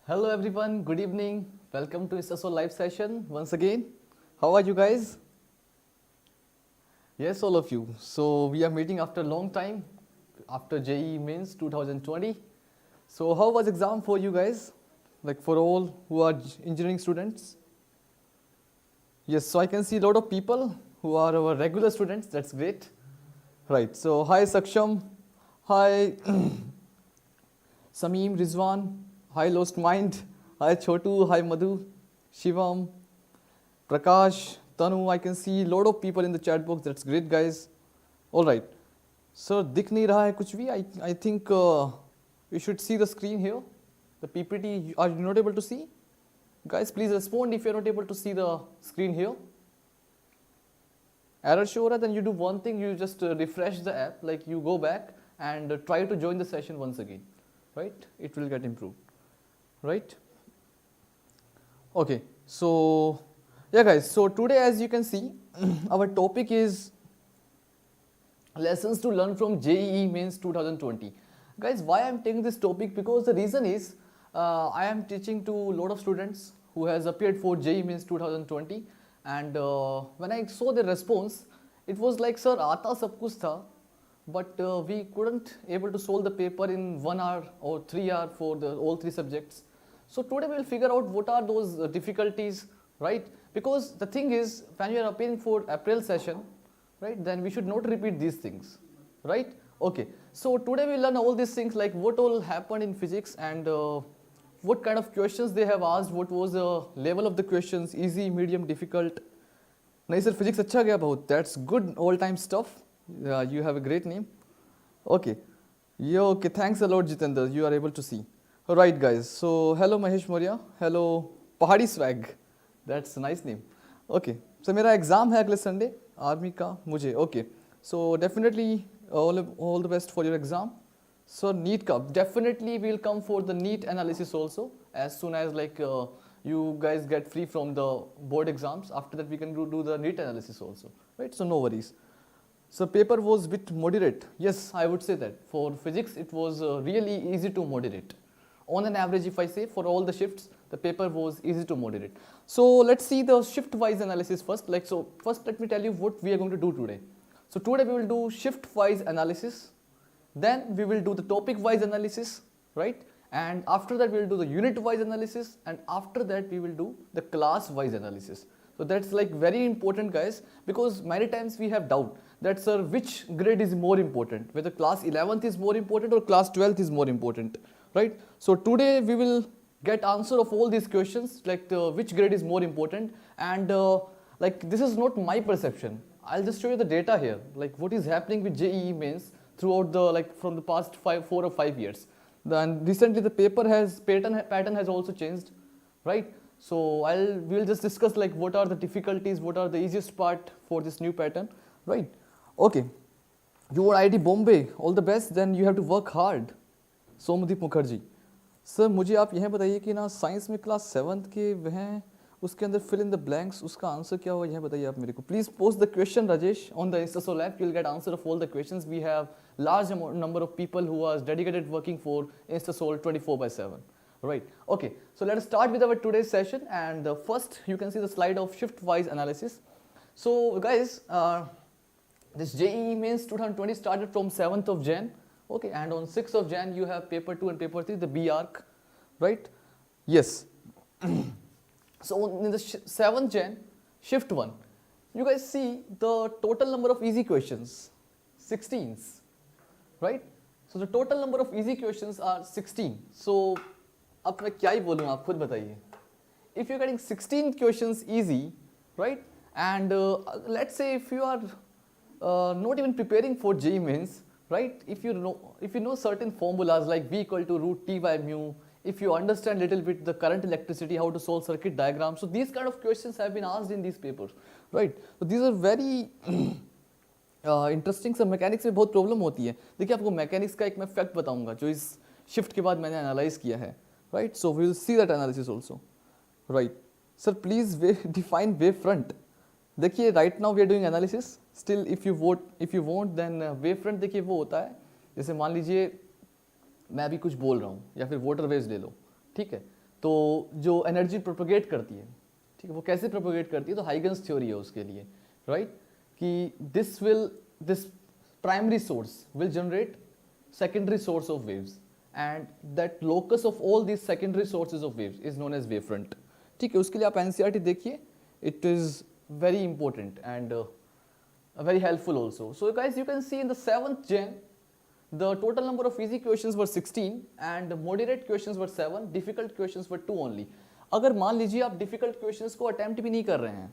Hello everyone, good evening. Welcome to ISSO live session once again. How are you guys? Yes, all of you. So we are meeting after a long time, after JEE Mains 2020. So how was exam for you guys? Like for all who are engineering students? Yes, so I can see a lot of people who are our regular students. That's great. Right, so hi Saksham, hi Sameem, Rizwan, hi Lost Mind, hi Chotu, hi Madhu, Shivam, Prakash, Tanu. I can see a lot of people in the chat box. That's great, guys. All right. Sir, दिख नहीं रहा है कुछ भी. I think you should see the screen here. The PPT. Are you not able to see? Guys, please respond if you're not able to see the screen here. Error show हो रहा है, then you do one thing. You just refresh the app. Like you go back and try to join the session once again. Right? It will get improved. Right? Okay. So yeah, guys. So today, as you can see, our topic is lessons to learn from JEE Mains 2020. Guys, why I'm taking this topic? Because the reason is I am teaching to a lot of students who has appeared for JEE Mains 2020, and when I saw the response, it was like, sir, aata sab kuch tha, but we couldn't able to solve the paper in 1 hour or 3 hour for the all three subjects. So today we will figure out what are those difficulties, right? Because the thing is, when you are appearing for April session, right, then we should not repeat these things, right? Okay, so today we learn all these things, like what all happened in physics and what kind of questions they have asked, what was the level of the questions, easy, medium, difficult. नहीं sir physics अच्छा गया बहुत. That's good, all time stuff. You have a great name. Okay. Yo, okay, thanks a lot Jitendra, you are able to see. Alright guys, so hello Mahesh Maurya, hello Pahadi Swag, that's a nice name. Okay, so मेरा exam है अगले Sunday army का मुझे. Okay, so definitely all the best for your exam. So NEET का definitely we will come for the NEET analysis also as soon as like you guys get free from the board exams. After that we can do the NEET analysis also, right? So no worries. So paper was bit moderate. Yes, I would say that for physics it was really easy to moderate. On an average, if I say for all the shifts, the paper was easy to moderate. So let's see the shift-wise analysis first. Like so, first let me tell you what we are going to do today. So today we will do shift-wise analysis. Then we will do the topic-wise analysis, right? And after that we will do the unit-wise analysis. And after that we will do the class-wise analysis. So that's like very important, guys, because many times we have doubt that, sir, which grade is more important, whether class 11th is more important or class 12th is more important, right? So today we will get answer of all these questions, like which grade is more important, and like this is not my perception. I'll just show you the data here, like what is happening with JEE Mains throughout the, like from the past 4 or 5 years. Then recently the pattern has also changed, right? So we'll just discuss like what are the difficulties, what are the easiest part for this new pattern, right? Okay, you are IIT Bombay, all the best. Then you have to work hard. Somdeep Mukherjee, sir मुझे आप यह बताइए कि ना science में class 7th के वह उसके अंदर फिल इन द ब्लैंक्स, उसका आंसर क्या होगा यह बताइए आप मेरे को. Please post the question Rajesh on the ISSO lab. You will get answer of all the questions. We have large number of people who are dedicated working for ISSO 24/7. Right. Okay. So let us start with our today's session. And first, you can see the slide of shift-wise analysis. So, guys, this JEE Mains 2020 started from 7th of Jan. Okay, and on 6th of Jan you have paper 2 and paper 3, the B arc, right? Yes. So in the 7th Jan, shift 1, you guys see the total number of easy questions, 16, right? So the total number of easy questions are 16. So अब मैं क्या ही बोलूँ, आप खुद बताइए. If you're getting 16 questions easy, right? And let's say if you are not even preparing for JEE Mains, right? If you know certain formulas like V equal to root T by mu, if you understand little bit the current electricity, how to solve circuit diagrams, so these kind of questions have been asked in these papers, right? So these are very interesting. सब mechanics में बहुत problem होती है. देखिए आपको mechanics का एक मैं फैक्ट बताऊंगा जो इस शिफ्ट के बाद मैंने एनालाइज किया है, right? So we will see that analysis also, right? Sir please define wave front. देखिए right now we are doing analysis. Still if you want then wave front, देखिए वो होता है जैसे मान लीजिए मैं अभी कुछ बोल रहा हूँ या फिर वाटर वेव्स ले लो, ठीक है? तो जो एनर्जी प्रोपोगेट करती है, ठीक है, वो कैसे प्रोपोगेट करती है, तो हाइगन्स थ्योरी है उसके लिए, राइट, कि this primary source will generate secondary source of waves and that locus of all these secondary sources of waves is known as wavefront. ठीक है, उसके लिए आप NCERT देखिए, it is very important and very helpful also. So guys, you can see in the 7th gen the total number of easy questions were 16 and moderate questions were 7, difficult questions were 2 only. अगर मान लीजिए आप difficult questions को attempt भी नहीं कर रहे हैं,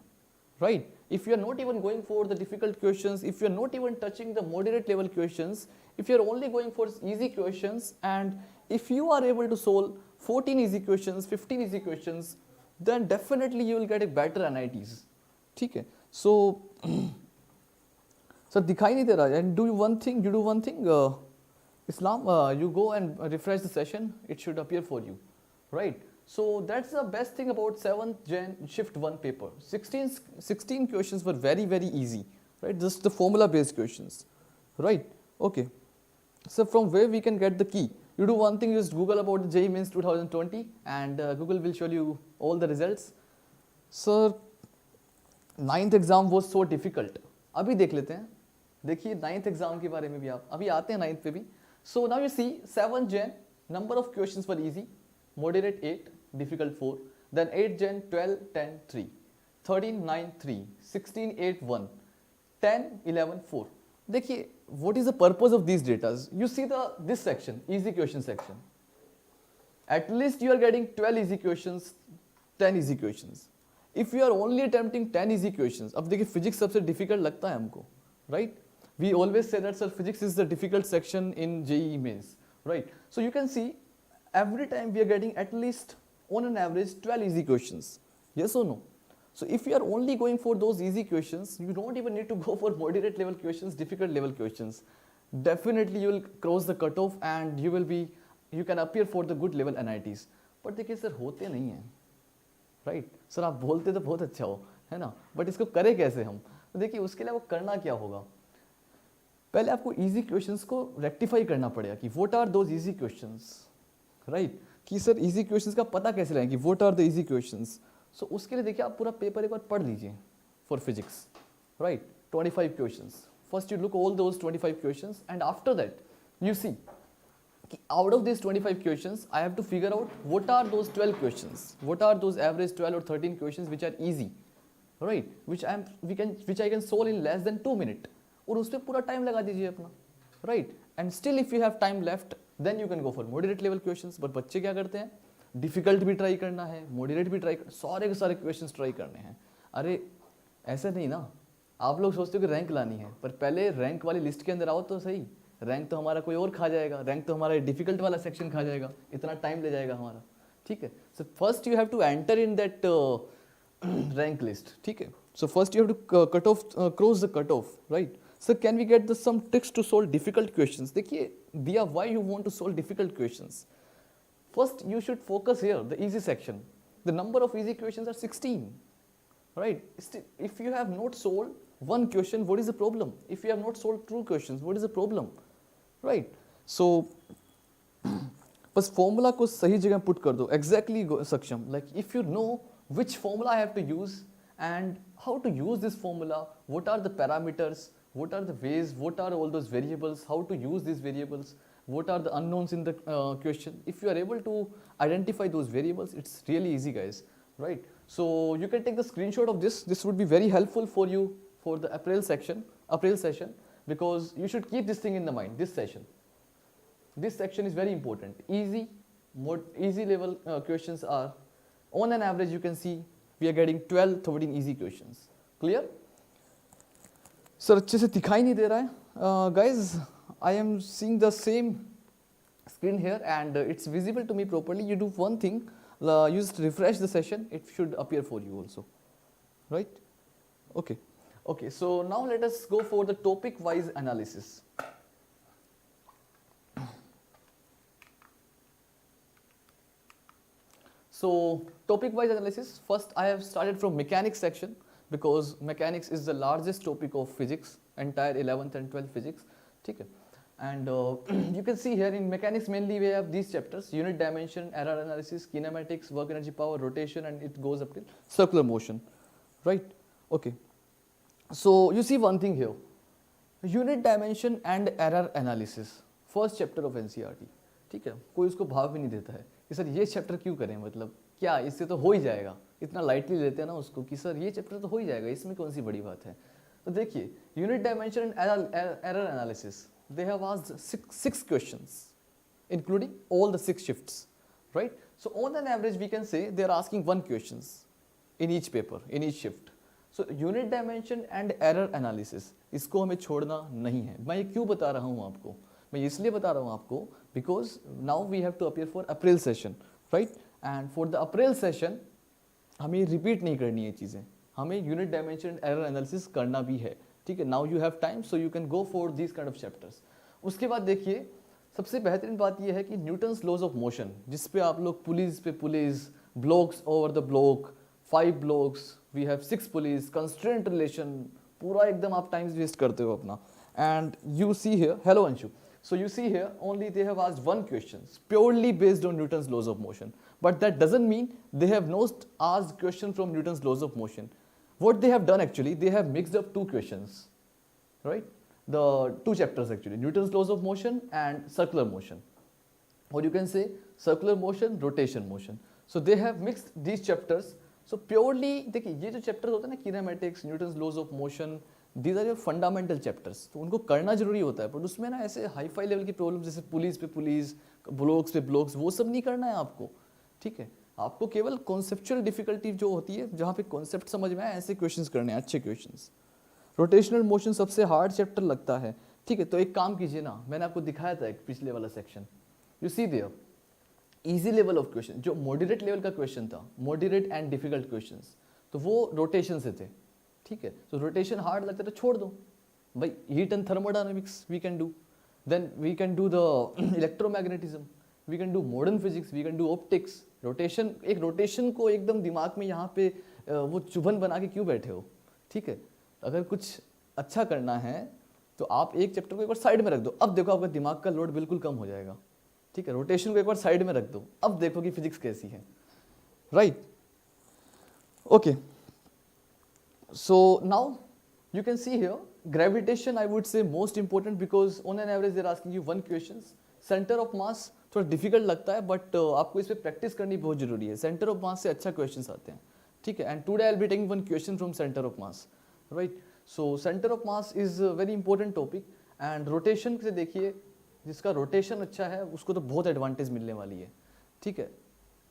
right, if you are not even going for the difficult questions, if you are not even touching the moderate level questions, if you are only going for easy questions, and if you are able to solve 14 easy questions, 15 easy questions, then definitely you will get a better NITs. ठीक है, so sir दिखाई नहीं दे रहा है, and do one thing, Islam, you go and refresh the session, it should appear for you, right? So that's the best thing about 7th gen shift 1 paper. 16 questions were very easy, right? Just the formula based questions, right? Okay, so from where we can get the key? You do one thing, you just Google about the JEE Mains 2020 and Google will show you all the results. Sir, 9th exam was so difficult. अभी देख लेते हैं, देखिए 9th exam के बारे में भी आप अभी आते हैं 9th पे भी. So now you see 7th gen number of questions were easy, moderate 8, difficult 4, then 8th gen 12, 10, 3, 13, 9, 3, 16, 8, 1, 10, 11, 4. देखिए what is the purpose of these data? You see this section, easy question section. At least you are getting 12 easy questions, 10 easy questions. If you are only attempting 10 easy questions, अब देखिए physics सबसे difficult लगता है हमको, right? We always say that sir physics is the difficult section in JEE Mains, right? So you can see every time we are getting at least on an average 12 easy questions, yes or no? So if you are only going for those easy questions, you don't even need to go for moderate level questions, difficult level questions. Definitely you will cross the cutoff and you can appear for the good level NITs. But देखिए sir होते नहीं हैं, right? Sir आप बोलते तो बहुत अच्छा हो, है ना, बट इसको करें कैसे हम? तो देखिए उसके लिए आपको करना क्या होगा, पहले आपको इजी क्वेश्चंस को रेक्टिफाई करना पड़ेगा कि what are those easy questions, right, कि सर इजी क्वेश्चंस का पता कैसे लगाएं कि what are the easy questions. So उसके लिए देखिए आप पूरा पेपर एक बार पढ़ लीजिए for physics, right, 25 questions. First you look all those 25 questions and after that you see out of these 25 questions I have to figure out what are those 12 questions, what are those average 12 or 13 questions which are easy, right, which I can solve in less than 2 minutes. और उस पे पूरा time लगा दीजिए अपना, right, and still if you have time left then you can go for moderate level questions. but बच्चे क्या करते हैं, डिफिकल्ट भी ट्राई करना है, मॉडरेट भी ट्राई, सारे के सारे क्वेश्चंस ट्राई करने हैं. अरे ऐसा नहीं ना, आप लोग सोचते हो कि रैंक लानी है, पर पहले रैंक वाली लिस्ट के अंदर आओ तो सही. रैंक तो हमारा कोई और खा जाएगा, रैंक तो हमारा डिफिकल्ट वाला सेक्शन खा जाएगा, इतना टाइम ले जाएगा हमारा, ठीक है. So first you have to enter in that rank list, ठीक है. So first you have to cut off, cross the cut off, right. So can we get the some tricks to solve difficult questions? देखिए दिया, why you want to solve difficult questions? First you should focus here, the easy section. The number of easy questions are 16, right? If you have not solved one question, what is the problem? If you have not solved two questions, what is the problem, right? So बस formula को सही जगह put कर दो, exactly सक्षम. Like if you know which formula I have to use and how to use this formula, what are the parameters, what are the ways, what are all those variables, how to use these variables, what are the unknowns in the question. If you are able to identify those variables, it's really easy, guys, right? So you can take the screenshot of this. This would be very helpful for you for the April session, because you should keep this thing in the mind. This section is very important. Easy level questions are, on an average you can see we are getting 12, 13 easy questions. Clear? Sir, अच्छे से दिखाई नहीं दे रहा है, guys. I am seeing the same screen here and it's visible to me properly. You do one thing, you just refresh the session, it should appear for you also, right? Okay, so now let us go for the topic wise analysis. So topic wise analysis, first I have started from mechanics section because mechanics is the largest topic of physics, entire 11th and 12th physics, ठीक है. And you can see here in mechanics mainly we have these chapters: unit dimension, error analysis, kinematics, work energy power, rotation, and it goes up till circular motion, right? Okay, so you see one thing here, unit dimension and error analysis, first chapter of NCERT, ठीक है, कोई उसको भाव भी नहीं देता है कि सर ये चैप्टर क्यों करें, मतलब क्या इससे तो हो ही जाएगा, इतना लाइटली लेते हैं ना उसको कि सर ये चैप्टर तो हो ही जाएगा, इसमें कौन सी बड़ी बात है। तो देखिए unit dimension and error analysis, they have asked six questions including all the 6 shifts, right? So on an average we can say they are asking 1 questions in each paper, in each shift. So unit dimension and error analysis, इसको हमें छोड़ना नहीं है। मैं ये क्यों बता रहा हूँ आपको, मैं इसलिए बता रहा हूँ आपको because now we have to appear for April session, right? And for the April session हमें रिपीट नहीं करनी है चीज़ें, हमें यूनिट डायमेंशन एरर एनालिसिस करना भी है, ठीक है। Now you have time so you can go for this kind of chapters. उसके बाद देखिए सबसे बेहतरीन बात यह है कि न्यूटन्स लॉज ऑफ मोशन, जिस पे आप लोग पुलिस पे pulleys, blocks over the block, 5 blocks, we have 6 pulleys, constraint relation, पूरा एकदम आप टाइम वेस्ट करते हो अपना। And you see here, hello Anshu, so you see here only they have asked 1 question purely based on Newton's laws of motion, but that doesn't mean they have not asked question from Newton's laws of motion. What they have done actually, they have mixed up 2 questions, right? The 2 chapters actually, Newton's laws of motion and circular motion, or you can say circular motion, rotation motion. So they have mixed these chapters. So purely देखिए ये जो chapters होते हैं ना, kinematics, Newton's laws of motion, these are your fundamental chapters, तो उनको करना जरूरी होता है, बट उसमें ना ऐसे हाई फाई लेवल की प्रॉब्लम जैसे पुलिस पे पुलिस, ब्लॉक्स पे ब्लॉक्स, वो सब नहीं करना है आपको, ठीक है। आपको केवल कॉन्सेप्चुअल डिफिकल्टी जो होती है, जहाँ पे कॉन्सेप्ट समझ में आए, ऐसे क्वेश्चंस करने हैं, अच्छे क्वेश्चंस। रोटेशनल मोशन सबसे हार्ड चैप्टर लगता है, ठीक है, तो एक काम कीजिए ना, मैंने आपको दिखाया था एक पिछले वाला section, you see there easy level of question, जो मॉडरेट लेवल का क्वेश्चन था, मॉडरेट एंड डिफिकल्ट क्वेश्चंस, तो वो रोटेशन से थे, ठीक है। तो रोटेशन हार्ड लगता है तो छोड़ दो भाई, heat and thermodynamics we can do, then we can do the electromagnetism, we can do modern physics, we can do optics. Rotation, एक रोटेशन को एकदम दिमाग में यहाँ पे वो चुभन बना के क्यों बैठे हो, ठीक है। अगर कुछ अच्छा करना है तो आप एक चैप्टर को एक बार साइड में रख दो, अब देखो आपका दिमाग का लोड बिल्कुल कम हो जाएगा, ठीक है। रोटेशन को एक बार साइड में रख दो, अब देखो कि फिजिक्स कैसी है, right? Okay, so now you can see here gravitation I would say most important because on an average they are asking you 1 questions. Center of mass थोड़ा डिफिकल्ट लगता है बट आपको इस पे प्रैक्टिस करनी बहुत जरूरी है, सेंटर ऑफ मास से अच्छा क्वेश्चंस आते हैं, ठीक है। And today I will be taking 1 question from centre of mass, right? So centre of mass is very important topic. And rotation से देखिए, जिसका रोटेशन अच्छा है उसको तो बहुत एडवांटेज मिलने वाली है, ठीक है,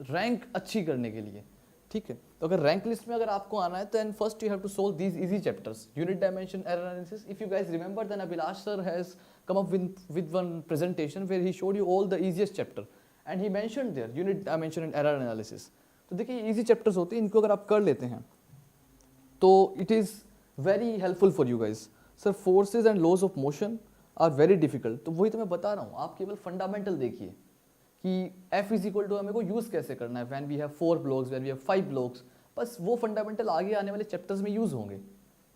रैंक अच्छी करने के लिए, ठीक है। तो अगर रैंक लिस्ट में अगर आपको आना है तो and first you have to solve these easy chapters, unit dimension, error analysis. If you guys remember then Abhilash sir has come up with one presentation where he showed you all the easiest chapter and he mentioned there unit dimension and error analysis. तो देखिए easy chapters होते हैं, इनको अगर आप कर लेते हैं तो it is very helpful for you guys. Sir, forces and laws of motion are very difficult. तो वही तो मैं बता रहा हूँ, आप केवल फंडामेंटल देखिए कि F इज इक्वल टू हमें को यूज़ कैसे करना है, when we have 4 blocks, when we have 5 blocks, बस वो फंडामेंटल आगे आने वाले चैप्टर्स में यूज़ होंगे,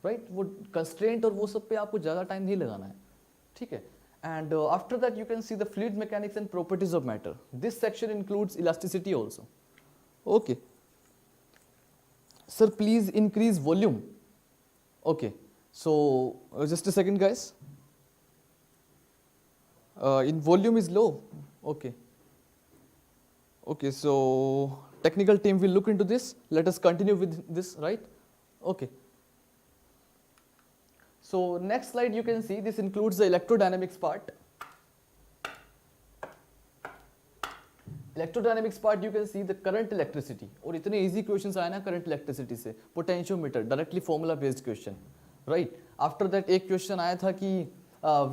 राइट? वो कंस्ट्रेंट और वो सब पे आपको ज़्यादा टाइम नहीं लगाना है, ठीक है। And after that you can see the fluid mechanics and properties of matter. This section includes elasticity also. Okay sir, please increase volume. Okay, so just a second guys, in volume is low. Okay, okay, so technical team will look into this. Let us continue with this, right? Okay, so next slide you can see this includes the electrodynamics part. Electrodynamics part you can see the current electricity, और इतने easy questions आए ना current electricity से, potentiometer directly formula based question, right? After that एक question आया था कि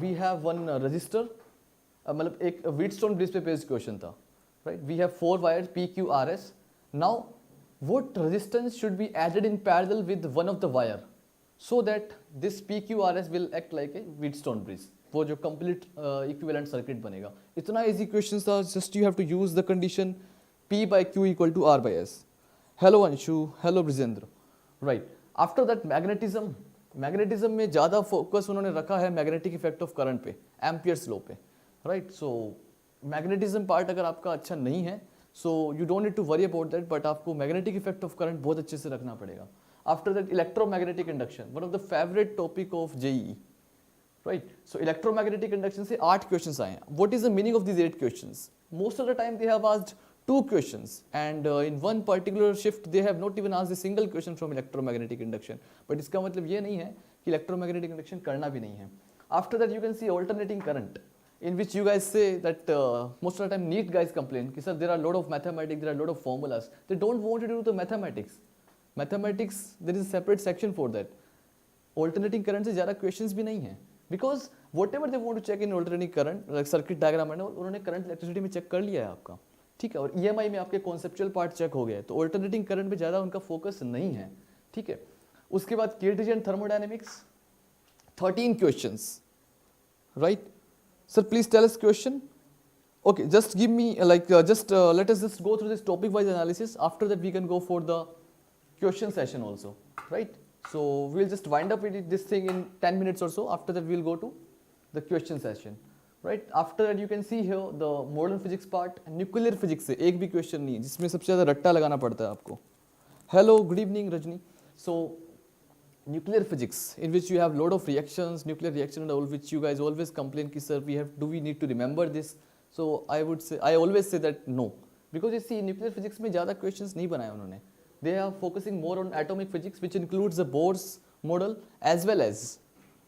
we have one resistor, मतलब एक Wheatstone bridge पे बेस्ड क्वेश्चन था, right? We have 4 wires P Q R S. Now what resistance should be added in parallel with one of the wire so that this P Q R S will act like a Wheatstone bridge, वो जो complete equivalent circuit बनेगा। इतना easy question था, just you have to use the condition P by Q equal to R by S. Hello Anshu, hello Brijendra, right? After that magnetism, magnetism में ज़्यादा focus उन्होंने रखा है मैग्नेटिक इफेक्ट ऑफ करंट पे, Ampere's law पे, right. So magnetism part अगर आपका अच्छा नहीं है, so you don't need to worry about that, but आपको मैग्नेटिक इफेक्ट ऑफ करंट बहुत अच्छे से रखना पड़ेगा। After that electromagnetic induction, one of the favourite topic of JEE, right. So electromagnetic induction से 8 क्वेश्चंस आए हैं। What is the meaning of these 8 questions? Most of the time they have asked 2 questions, and in one particular shift they have not even asked a single question from electromagnetic induction, but इसका मतलब ये नहीं है कि electromagnetic induction करना भी नहीं है। After that you can see alternating current, in which you guys say that most of the time NEET guys complain कि sir there are a lot of mathematics, there are a lot of formulas, they don't want to do the mathematics there is a separate section for that। alternating current से ज़्यादा questions भी नहीं है, because whatever they want to check in alternating current like circuit diagram and all, उन्होंने current electricity में check कर लिया है आपका, ठीक है। और EMI में आपके कॉन्सेप्चुअल पार्ट चेक हो गया है, तो ऑल्टरनेटिंग करंट पे ज़्यादा उनका फोकस नहीं है, ठीक है। उसके बाद केटीजन thermodynamics 13 questions, right. Sir please tell us question. Okay, just give me like just let us just go through this topic wise analysis, after that we can go for the question session also, right. So we will just wind up this thing in 10 minutes or so, after that we will go to the question session, right। after that you can see here the modern physics part, nuclear physics से एक भी question नहीं है जिसमें सबसे ज़्यादा रट्टा लगाना पड़ता है आपको। Hello, good evening Rajni. So nuclear physics in which you have lot of reactions, nuclear reaction and all, which you guys always complain कि sir do we need to remember this? So I always say that no, because you see nuclear physics में ज़्यादा questions नहीं बनाए उन्होंने। They are focusing more on atomic physics, which includes the Bohr's model as well as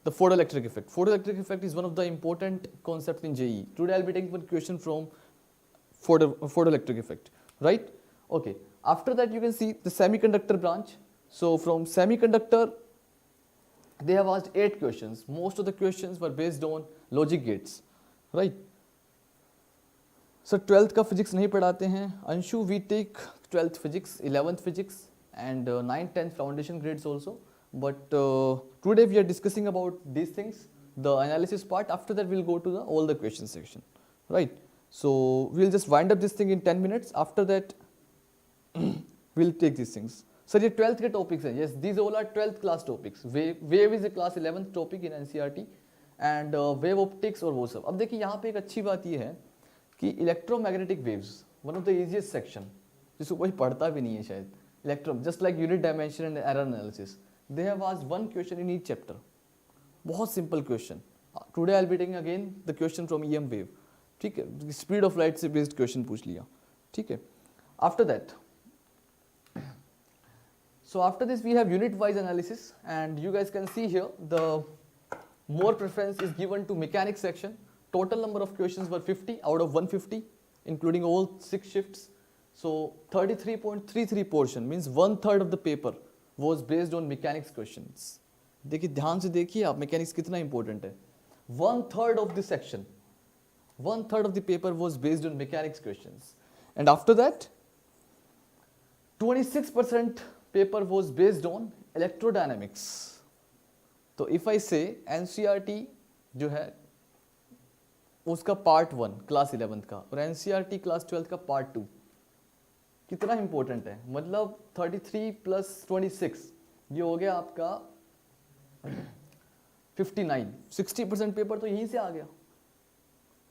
the photoelectric effect. Photoelectric effect is one of the important concepts in JEE. Today I'll be taking one question from photoelectric effect, right? Okay. After that you can see the semiconductor branch. So from semiconductor, they have asked 8 questions. Most of the questions were based on logic gates, right? Sir 12th का physics नहीं पढ़ाते हैं अंशु। We take 12th physics, 11th physics and 9th 10th foundation grades also, but today we are discussing about these things, the analysis part. After that we'll go to the all the question section, right? So we'll just wind up this thing in 10 minutes. After that we'll take these things. Sir ये 12th के topics हैं, yes, these all are 12th class topics. Wave is a class 11th topic in NCERT and wave optics और वो सब। अब देखिए यहाँ पे एक अच्छी बात ये है कि electromagnetic waves one of the easiest section, जिसको कोई पढ़ता भी नहीं है शायद, electro just like unit dimension and error analysis, they have asked 1 question in each chapter. बहुत simple question. Today I will be taking again the question from EM wave, ठीक है, स्पीड ऑफ लाइट से based question पूछ लिया, ठीक है। After that, so after this we have unit wise analysis, and you guys can see here the more preference is given to mechanics section. Total number of questions were 50 out of 150, including all 6 shifts. So 33.33 portion means 1/3 of the paper was based on mechanics questions. देखिए ध्यान से देखिए आप, mechanics कितना important है। 1/3 of the section, 1/3 of the paper was based on mechanics questions, and after that 26% paper was based on electrodynamics. तो if I say NCERT जो है उसका पार्ट 1 क्लास 11th का और NCERT क्लास 12th का part 2 कितना important है, मतलब 33 + 26 ये हो गया आपका 59, 60% पेपर तो यहीं से आ गया,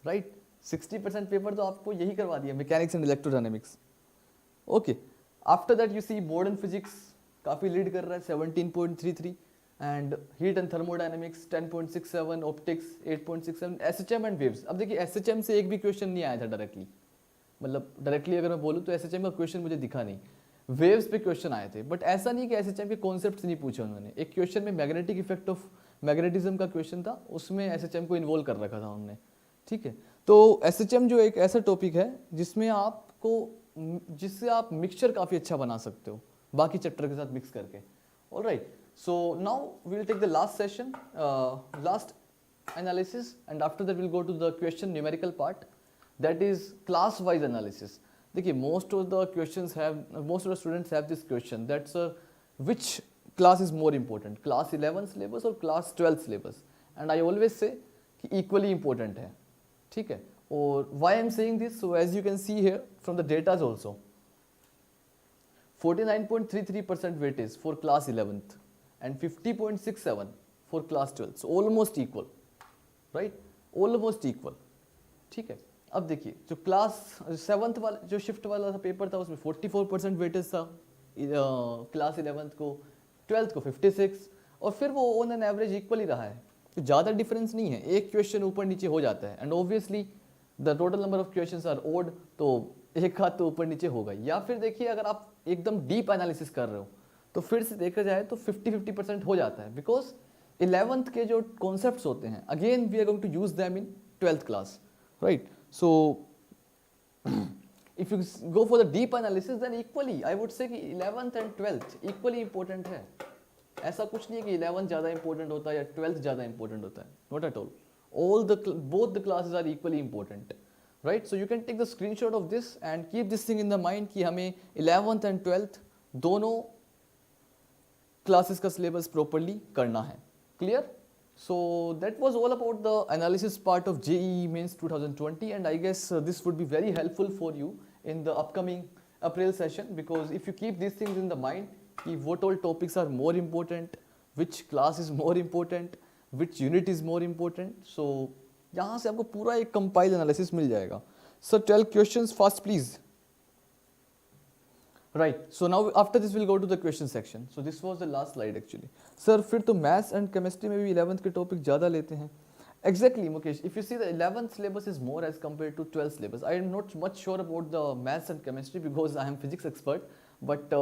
राइट। 60% पेपर तो आपको यही करवा दिया, mechanics and electrodynamics. Okay, after that you see modern physics काफ़ी लीड कर रहा है 17.33 and heat and thermodynamics 10.67, optics 8.67, SHM and waves. अब देखिए एसएचएम से एक भी क्वेश्चन नहीं आया था डायरेक्टली, मतलब डायरेक्टली अगर मैं बोलूँ तो एसएचएम का क्वेश्चन मुझे दिखा नहीं। वेव्स पे क्वेश्चन आए थे, बट ऐसा नहीं कि एसएचएम के कॉन्सेप्ट्स नहीं पूछे उन्होंने। एक क्वेश्चन में मैग्नेटिक इफेक्ट ऑफ मैग्नेटिज्म का क्वेश्चन था, उसमें एसएचएम को इन्वॉल्व कर रखा था उन्होंने, ठीक है। तो एसएचएम जो एक ऐसा टॉपिक है जिसमें जिससे आप मिक्सचर काफ़ी अच्छा बना सकते हो बाकी चैप्टर के साथ मिक्स करके। Alright, so now we will take the last session, last analysis, and after that will go to the question numerical part, that is class wise analysis. देखिए most of the students have this question, that's which class is more important, class 11 syllabus और class 12 syllabus, and I always say कि equally important है, ठीक है। और why I am saying this, so as you can see here from the data also, 49.33% weightage for class 11th and 50.67 for class 12. So almost equal, right? Almost equal. ठीक है. अब देखिए जो क्लास 7th वाला जो शिफ्ट वाला था paper था उसमें 44% वेटेज था, क्लास 11th को, 12th को 56, और फिर वो ऑन एन एवरेज इक्वल ही रहा है. तो ज़्यादा डिफरेंस नहीं है, एक क्वेश्चन ऊपर नीचे हो जाता है. And obviously the total number of questions are odd, तो एक हाथ तो ऊपर नीचे होगा. या फिर देखिए अगर आप एकदम डीप एनालिसिस कर रहे हो तो फिर से देखा जाए तो 50-50% हो जाता है, बिकॉज 11th के जो कॉन्सेप्ट्स होते हैं again we are going to use them in 12th class, right? So if you go for the deep analysis then equally I would say कि 11th and 12th equally important है. ऐसा कुछ नहीं है कि 11th ज़्यादा important होता है या 12th ज़्यादा important होता है, not at all. Both the classes are equally important, right? So you can take the screenshot of this and keep this thing in the mind कि हमें 11th and 12th दोनों classes का syllabus properly करना है. Clear? So that was all about the analysis part of JEE Mains 2020, and I guess this would be very helpful for you in the upcoming April session, because if you keep these things in the mind कि what all topics are more important, which class is more important, which unit is more important, so यहाँ से आपको पूरा एक compile analysis मिल जाएगा. So 12 questions first please. Right, so now after this we'll go to the question section. So this was the last slide actually. Sir, फिर तो maths and chemistry में भी 11th के topic ज़्यादा लेते हैं. Exactly, Mukesh. If you see the 11th syllabus is more as compared to 12th syllabus. I am not much sure about the maths and chemistry because I am physics expert. But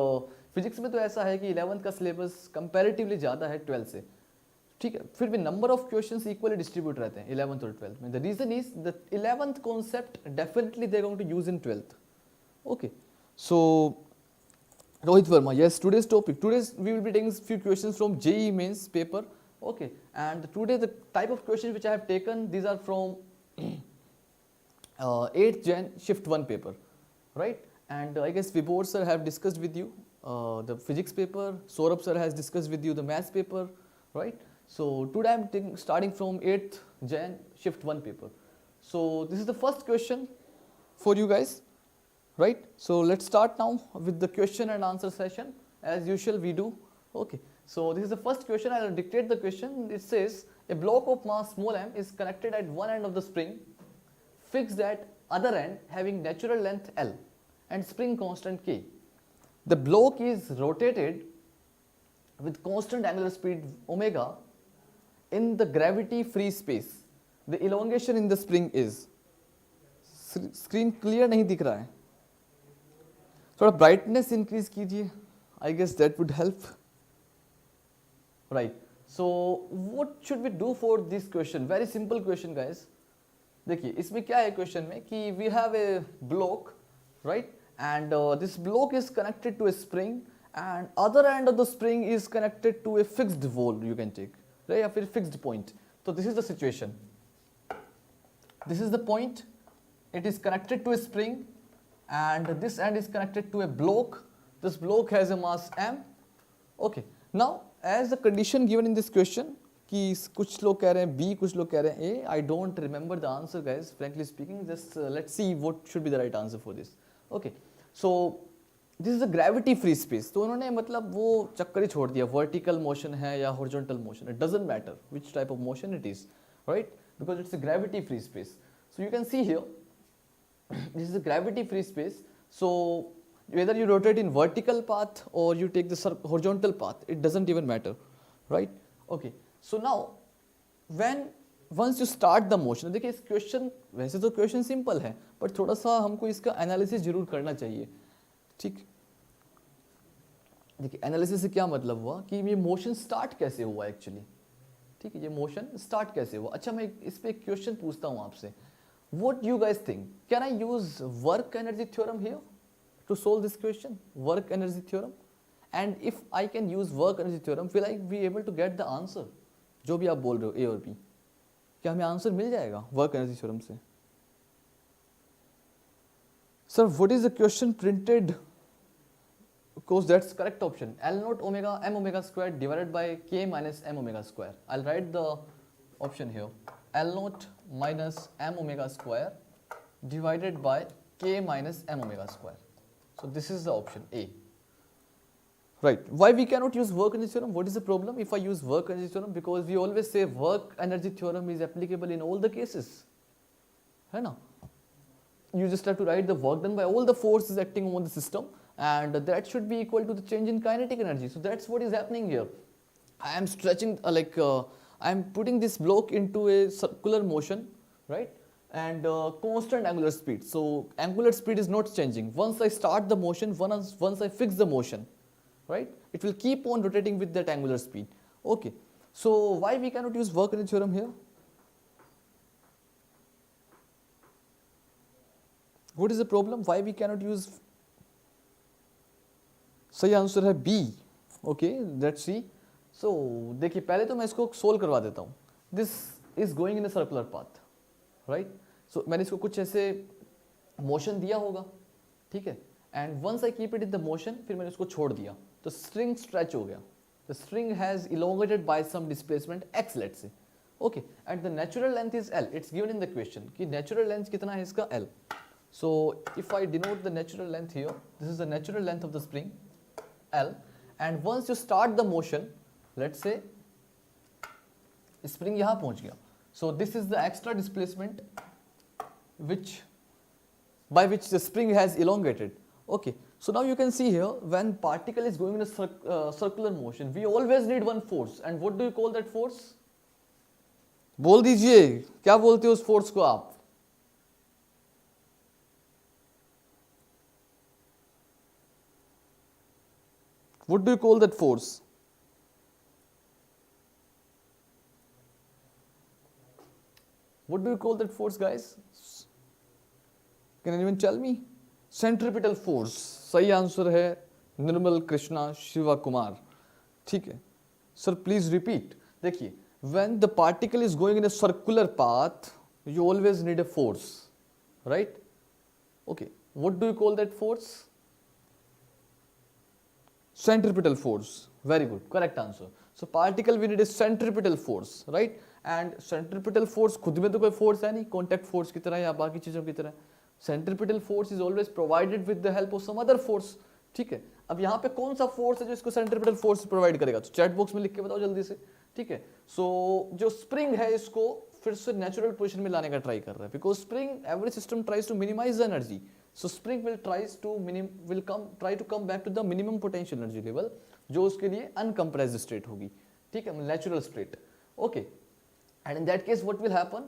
physics में तो ऐसा है कि 11th का syllabus comparatively ज़्यादा है 12th से. ठीक है, फिर भी number of questions equally distribute रहते हैं 11th और 12th में. The reason is the 11th concept definitely they are going to use in 12th. Okay, so Rohit Verma, yes, today's topic. Today's we will be taking few questions from JEE Mains paper. Okay, and today the type of questions which I have taken, these are from 8th Jan shift 1 paper, right? And I guess Vibhor sir have discussed with you the physics paper. Saurabh sir has discussed with you the maths paper, right? So today I am starting from 8th Jan shift 1 paper. So this is the first question for you guys. Right, so let's start now with the question and answer session. As usual we do. Okay, so this is the first question. I'll dictate the question. It says a block of mass small m is connected at one end of the spring, fixed at other end having natural length L and spring constant K. The block is rotated with constant angular speed omega in the gravity free space. The elongation in the spring is. Screen clear नहीं दिख रहा है, थोड़ा brightness increase कीजिए, I guess that would help. Right, so what should we do for this question? Very simple question guys. देखिए इसमें क्या है क्वेश्चन में कि we have a block, right, and this block is connected to a spring and other end of the spring is connected to a fixed wall, you can take, right, या फिर fixed point. तो this is the situation, this is the point, it is connected to a spring and this end is connected to a block. This block has a mass m. Okay, now as the condition given in this question कि कुछ लोग कह रहे हैं B, कुछ लोग कह रहे हैं A. I don't remember the answer guys, frankly speaking. Just let's see what should be the right answer for this. Okay, so this is a gravity free space. तो उन्होंने मतलब वो चक्कर ही छोड़ दिया, vertical motion है या horizontal motion, it doesn't matter which type of motion it is, right, because it's a gravity free space. So you can see here this is a gravity free space. So whether you rotate in vertical path or you take the horizontal path, it doesn't even matter, right? Okay, so now when once you start the motion, देखिए इस question, वैसे तो question simple है but थोड़ा सा हमको इसका analysis जरूर करना चाहिए. ठीक, देखिए एनालिसिस से क्या मतलब हुआ कि ये मोशन स्टार्ट कैसे हुआ एक्चुअली. ठीक है, ये मोशन स्टार्ट कैसे हुआ. अच्छा, मैं इस पे एक क्वेश्चन पूछता हूँ आपसे. What you guys think? Can I use work energy theorem here to solve this question? Work energy theorem? And if I can use work energy theorem, will I be able to get the answer? जो भी आप बोल रहे हो A और B, क्या हमें answer मिल जाएगा work energy theorem से? Sir, what is the question printed? Of course, that's correct option. L naught omega m omega squared divided by K minus m omega square. I'll write the option here. L naught minus m omega square divided by K minus m omega square. So this is the option A. Right. Why we cannot use work energy theorem? What is the problem if I use work energy theorem? Because we always say work energy theorem is applicable in all the cases. है ना? You just have to write the work done by all the forces acting on the system, and that should be equal to the change in kinetic energy. So that's what is happening here. I am stretching I am putting this block into a circular motion, right? And constant angular speed. So angular speed is not changing. Once I start the motion, once I fix the motion, right, it will keep on rotating with that angular speed. Okay, so why we cannot use work energy theorem here? What is the problem? Why we cannot use? सही answer है B. Okay, let's see. So देखिए, पहले तो मैं इसको solve करवा देता हूँ. This is going in a circular path, right. So मैंने इसको कुछ ऐसे मोशन दिया होगा, ठीक है, and once I keep it in the motion, फिर मैंने उसको छोड़ दिया तो स्ट्रिंग स्ट्रेच हो गया. The string has elongated by some displacement x, let's say. Okay, and the natural length is l. It's given in the question कि natural length कितना है इसका, l. So if I denote the natural length here, this is the natural length of the spring, L, and once you start the motion, let's say spring यहाँ पहुँच गया, so this is the extra displacement by which the spring has elongated. Okay, so now you can see here, when particle is going in a circular motion, we always need one force, and what do you call that force? बोल दीजिए, क्या बोलते हो उस force को आप? What do you call that force? What do you call that force, guys? Can anyone tell me? Centripetal force. सही answer है निर्मल कृष्णा शिवा कुमार. ठीक है सर, प्लीज रिपीट. देखिए, when the particle is going in a circular path, you always need a force, right? Okay, what do you call that force? Centripetal force. Very good, correct answer. So particle we need a centripetal force, right? And centripetal force खुद में तो कोई force है नहीं, contact force की तरह या बाकी चीजों की तरह. Centripetal force is always provided with the help of some other force. ठीक है, अब यहाँ पे कौन सा force है जो इसको centripetal force provide करेगा? तो chat box में लिख के बताओ जल्दी से. ठीक है, so जो spring है इसको फिर से natural position में लाने का try कर रहा है, because spring, every system tries to minimize the energy. So spring will try to come back to the minimum potential energy level, जो उसके लिए uncompressed state होगी. ठीक है, natural state. Okay, and in that case what will happen?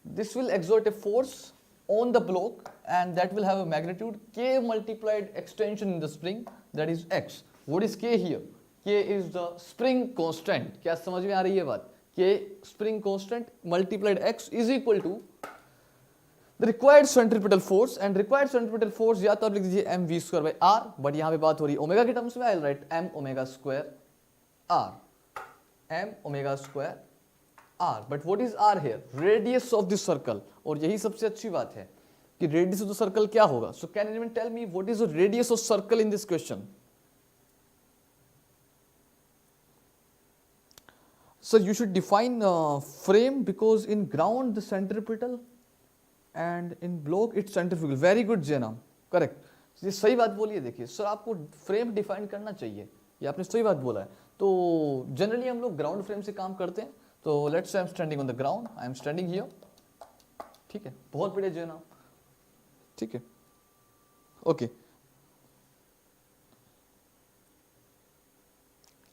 This will exert a force on the block, and that will have a magnitude k multiplied extension in the spring, that is x. What is k here? K is the spring constant. क्या समझ में आ रही है बात? K spring constant multiplied x is equal to the required centripetal force, and required centripetal force या तो आप लिख दीजिए mv square by r, but यहाँ पे बात हो रही है ओमेगा के टर्म्स में. I will write m omega square r, m omega square r. But what is r here? Radius of the circle. और यही सबसे अच्छी बात है कि radius of the circle क्या होगा. So can anyone tell me what is the radius of circle in this question? So you should define frame, because in ground the centripetal and in block it's centrifugal. Very good Jainam, correct. ये सही बात बोली है. देखिए sir, आपको frame define करना चाहिए, ये आपने सही बात बोला है. तो जनरली हम लोग ग्राउंड फ्रेम से काम करते हैं. तो let's say I am standing on the ground, I am standing here. ठीक है, बहुत बढ़िया जैनम. ठीक है, okay.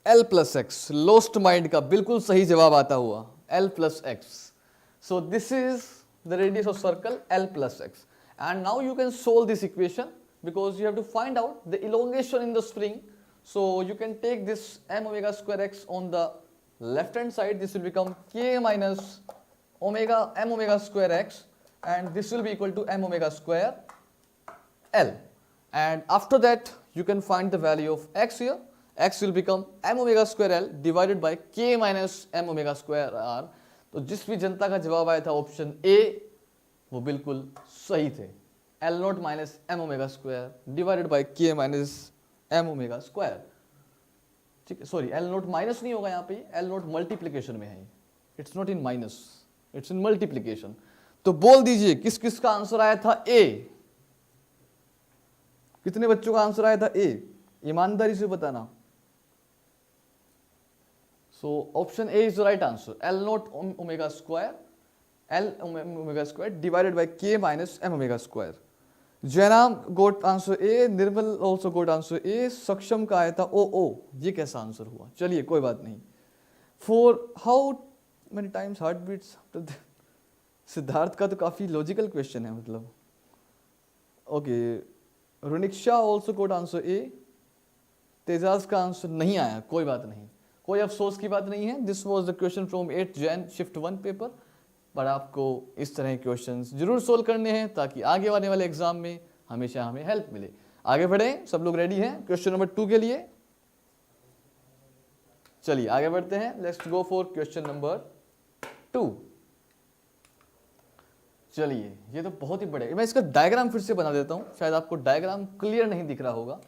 L plus x, lost mind का बिल्कुल सही जवाब आता हुआ. L plus x. So this is the radius of circle, L plus x. And now you can solve this equation, because you have to find out the elongation in the spring. So you can take this m omega square x on the left hand side. This will become k minus m omega square x, and this will be equal to m omega square L. And after that you can find the value of x here. X will become m omega square L divided by k minus m omega square R. तो जिस भी जनता का जवाब आया था option A, वो बिल्कुल सही थे. L not minus m omega square divided by k minus m omega square. ठीक है, सॉरी, L नॉट माइनस नहीं होगा यहाँ पे, L नॉट मल्टीप्लीकेशन में है. It's not in minus, it's in multiplication. तो बोल दीजिए किस किस का आंसर आया था ए? कितने बच्चों का आंसर आया था ए? ईमानदारी से बताना. So option A is the right answer. L naught omega square, L omega square divided by K minus M omega square. Jairam got answer A, Nirmal also got answer A, सक्षम का आया था O. ये कैसा आंसर हुआ? चलिए कोई बात नहीं. For how many times heart beats after that? Siddharth का तो काफी लॉजिकल क्वेश्चन है मतलब. Okay, Runiksha also got answer A. Tejaj का आंसर नहीं आया, कोई बात नहीं, कोई अफसोस की बात नहीं है. This was the question from 8 Jain shift 1 paper. पर आपको इस तरह के क्वेश्चंस जरूर सोल्व करने हैं ताकि आगे आने वाले एग्जाम में हमेशा हमें हेल्प मिले. आगे बढ़े, सब लोग रेडी हैं क्वेश्चन नंबर 2 के लिए? चलिए आगे बढ़ते हैं. Let's go for question number 2. चलिए, ये तो बहुत ही बड़े, मैं इसका डायग्राम फिर से बना देता हूँ, शायद आपको डायग्राम क्लियर नहीं दिख रहा होगा.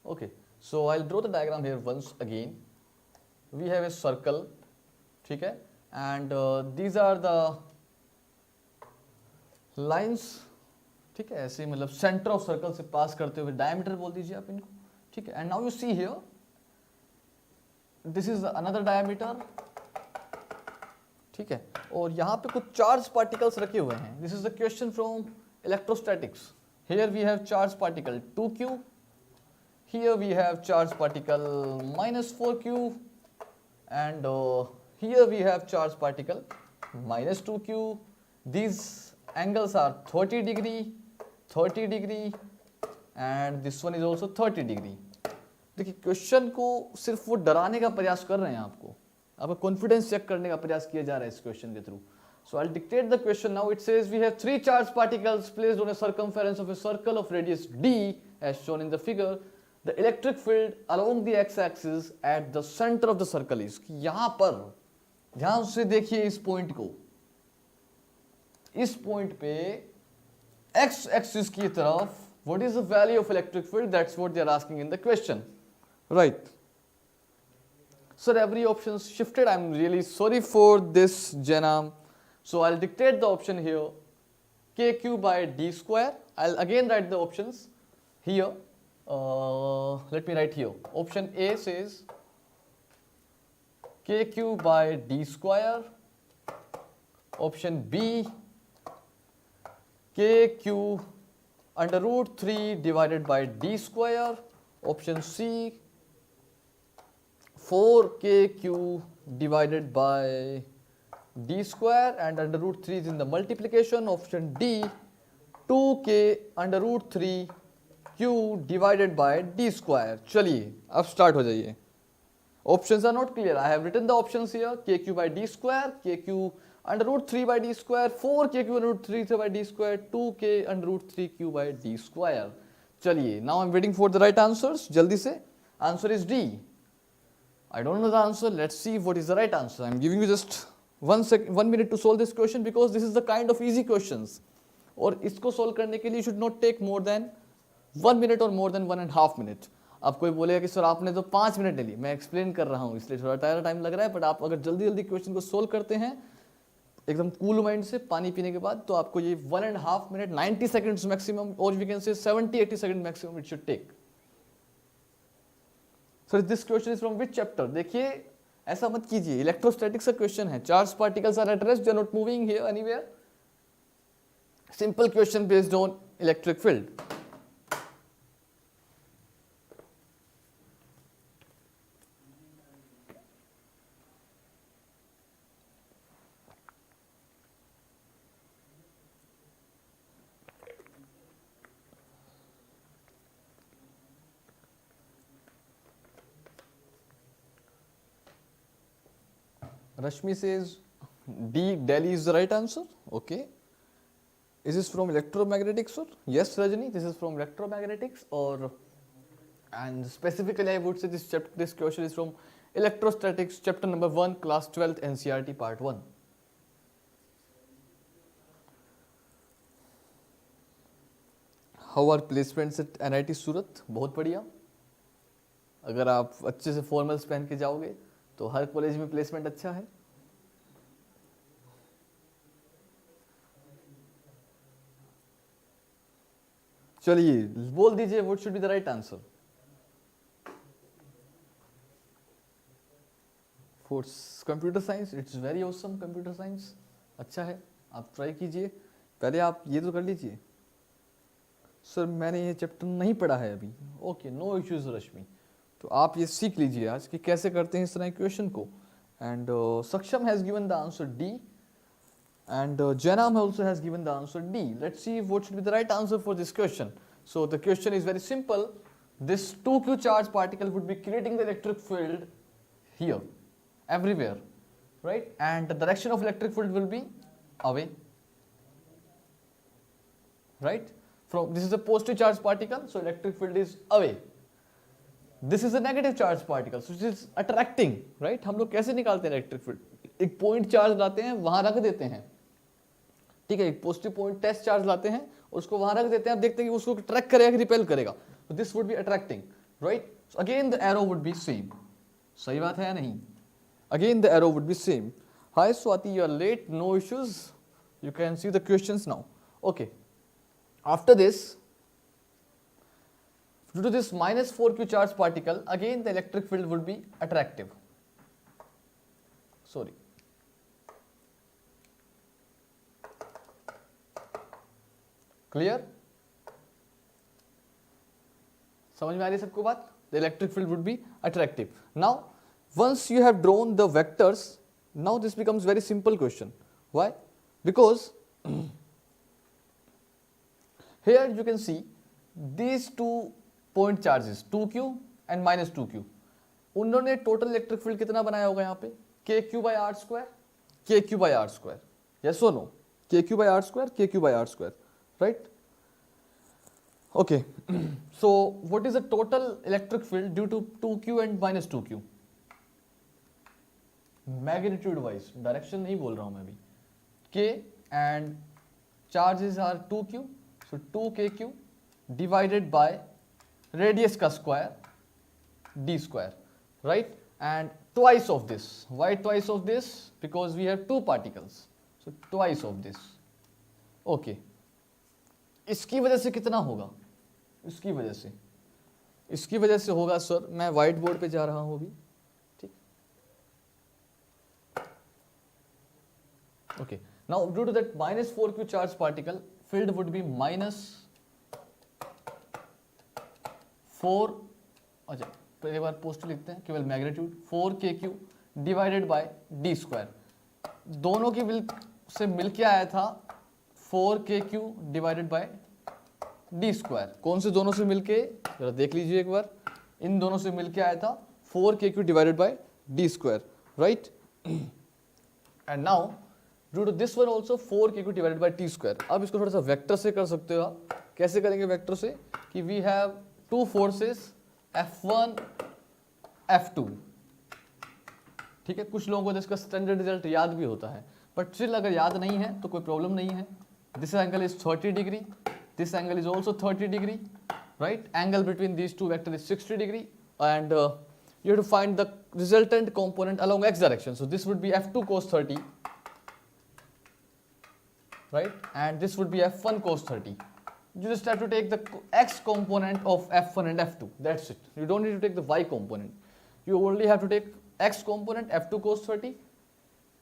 Okay, so I will draw the diagram here once again. We have a circle, ठीक है, and these are the lines, ठीक है, ऐसे मतलब सेंटर ऑफ सर्कल से पास करते हुए डायमीटर बोल दीजिए आप इनको, ठीक है. And now you see here, this is another diameter, ठीक है, और यहाँ पे कुछ चार्ज पार्टिकल्स रखे हुए हैं. This is the question from electrostatics. Here we have charge particle 2q, here we have charge particle -4q, and here we have charge particle -2q. these angles are 30 degree, 30 degree, and this one is also 30 degree. देखिए, question को सिर्फ वो डराने का प्रयास कर रहे हैं, आपका कॉन्फिडेंस चेक करने का प्रयास किया जा रहा है इस क्वेश्चन के थ्रू. So I will dictate the question now. It says we have 3 charge particles placed on a circumference of a circle of radius d as shown in the figure. The electric field along the x-axis at the center of the circle is. यहाँ पर ध्यान से देखिए इस point को, इस point पे x axis की तरफ what is the value of electric field? That's what they are asking in the question, right? Sir, every option shifted. I'm really sorry for this, Janam. So I'll dictate the option here, kq by d square. I'll again write the options here. Let me write here. Option A says kq by d square. Option B, kq under root 3 divided by d square. Option C, 4kq divided by d square, and under root 3 is in the multiplication. Option D, 2k under root 3 q divided by d square. चलिए अब start हो जाइए. Options are not clear. I have written the options here. kq by d square, kq under root 3 by d square, 4kq under root 3 by d square, 2k under root 3q by d square. चलिए, now I'm waiting for the right answers. जल्दी से. Answer is D. I don't know the answer. Let's see what is the right answer. I'm giving you just 1 minute to solve this question because this is the kind of easy questions. और इसको solve करने के लिए should not take more than 1 minute or more than 1.5 minute. अब कोई बोलेगा कि sir आपने तो 5 मिनट ले ली, मैं एक्सप्लेन कर रहा हूँ इसलिए थोड़ा टाइम लग रहा है. बट आप अगर जल्दी जल्दी क्वेश्चन को सोल्व करते हैं एकदम कूल माइंड से पानी पीने के बाद, तो आपको ये 1.5 मिनट 90 सेकंड्स मैक्सिमम, और we can say 70-80 second maximum it should take. Sir this question is from which chapter? देखिए ऐसा मत कीजिए, इलेक्ट्रोस्टैटिक्स का क्वेश्चन है. Charge particles are at rest, they are not moving here anywhere. Simple question based on electric field. Rashmi says D, Delhi is the right answer. Okay. Is this from electromagnetics, sir? Yes, Rajani, this is from electromagnetics, or and specifically I would say this question is from electrostatics, chapter number 1, class 12th, NCERT part 1. How are placements at NIT सूरत? बहुत बढ़िया. अगर आप अच्छे से formals पहन के जाओगे तो हर कॉलेज में प्लेसमेंट अच्छा है. चलिए बोल दीजिए what should be the right answer. Course computer science, it's very awesome computer science, अच्छा है, आप ट्राई कीजिए। पहले आप ये तो कर लीजिए। सर मैंने ये चैप्टर नहीं पढ़ा है अभी, ओके नो इश्यूज रश्मि, तो आप ये सीख लीजिए आज कि कैसे करते हैं इस तरह क्वेश्चन को। एंड सक्षम has given the answer D and Janam also has given the answer D. Let's see what should be the right answer for this question. So the question is very simple. This 2q charge particle would be creating the electric field here, everywhere, right? And the direction of electric field will be away, right? From this is a positive charge particle, so electric field is away. This is a negative charge particle, so it is attracting, right? हम लोग कैसे निकालते हैं electric field? एक point charge लाते हैं, वहां रख देते हैं, ठीक है, एक पॉजिटिव पॉइंट टेस्ट चार्ज लाते हैं, उसको वहां रख देते हैं, आप देखते हैं कि उसको अट्रैक्ट करेगा कि रिपेल करेगा, तो this would be attracting, right? So again the arrow would be same, सही बात है या नहीं? Again the arrow would be same. Hi Swati, you are late, no issues, you can see the questions now. Okay, after this, due to this minus 4q charge particle, again the electric field would be attractive, sorry, clear? समझ में आ रही है सबको बात? The electric field would be attractive. Now once you have drawn the vectors, now this becomes very simple question. Why? Because here you can see these two point charges 2q and minus 2q, उन्होंने total electric field कितना बनाया होगा यहाँ पे? kq by r square, kq by r square, yes or no? kq by r square, kq by r square, right? Okay, so what is the total electric field due to 2q and minus 2q? Magnitude wise, direction नहीं बोल रहा हूं मैं अभी, k and charges are 2q, so 2kq divided by radius का square d square, right? And twice of this. Why twice of this? Because we have two particles, so twice of this. Okay, इसकी वजह से कितना होगा? इसकी वजह से होगा सर, मैं व्हाइट बोर्ड पे जा रहा हूं अभी, ठीक? Okay, now due to that minus 4q charge particle, field would be minus 4, अच्छा पहले बार पॉजिटिव लिखते हैं, केवल magnitude 4kq divided by d square, दोनों की से मिलके आया था 4kq divided by d square. कौन से दोनों से मिलके, जरा देख लीजिए एक बार, इन दोनों से मिलके आया था 4kq divided by d square, right? And now due to this one also 4kq divided by t square. अब इसको थोड़ा सा वेक्टर से कर सकते हो आप। कैसे करेंगे वेक्टर से? कि we have two forces F1 F2, ठीक है? कुछ लोगों को इसका स्टैंडर्ड रिजल्ट याद भी होता है, बट स्टिल अगर याद नहीं है तो कोई प्रॉब्लम नहीं है। This angle is 30 degree, this angle is also 30 degree, right? Angle between these two vector is 60 degree and you have to find the resultant component along x direction, so this would be F2 cos 30, right? And this would be F1 cos 30. You just have to take the x component of F1 and F2, that's it. You don't need to take the y component, you only have to take x component F2 cos 30,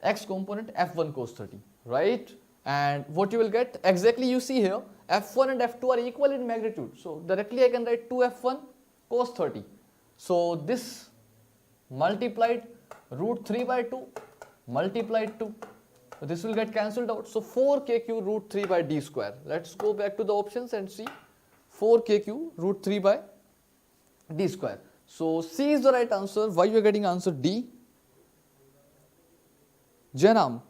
x component F1 cos 30, right? And what you will get exactly, you see here F1 and F2 are equal in magnitude, so directly I can write 2F1 cos 30, so this multiplied root 3 by 2 multiplied 2, so this will get cancelled out, so 4kq root 3 by d square. Let's go back to the options and see 4kq root 3 by d square. So C is the right answer. Why you are getting answer D? Janam,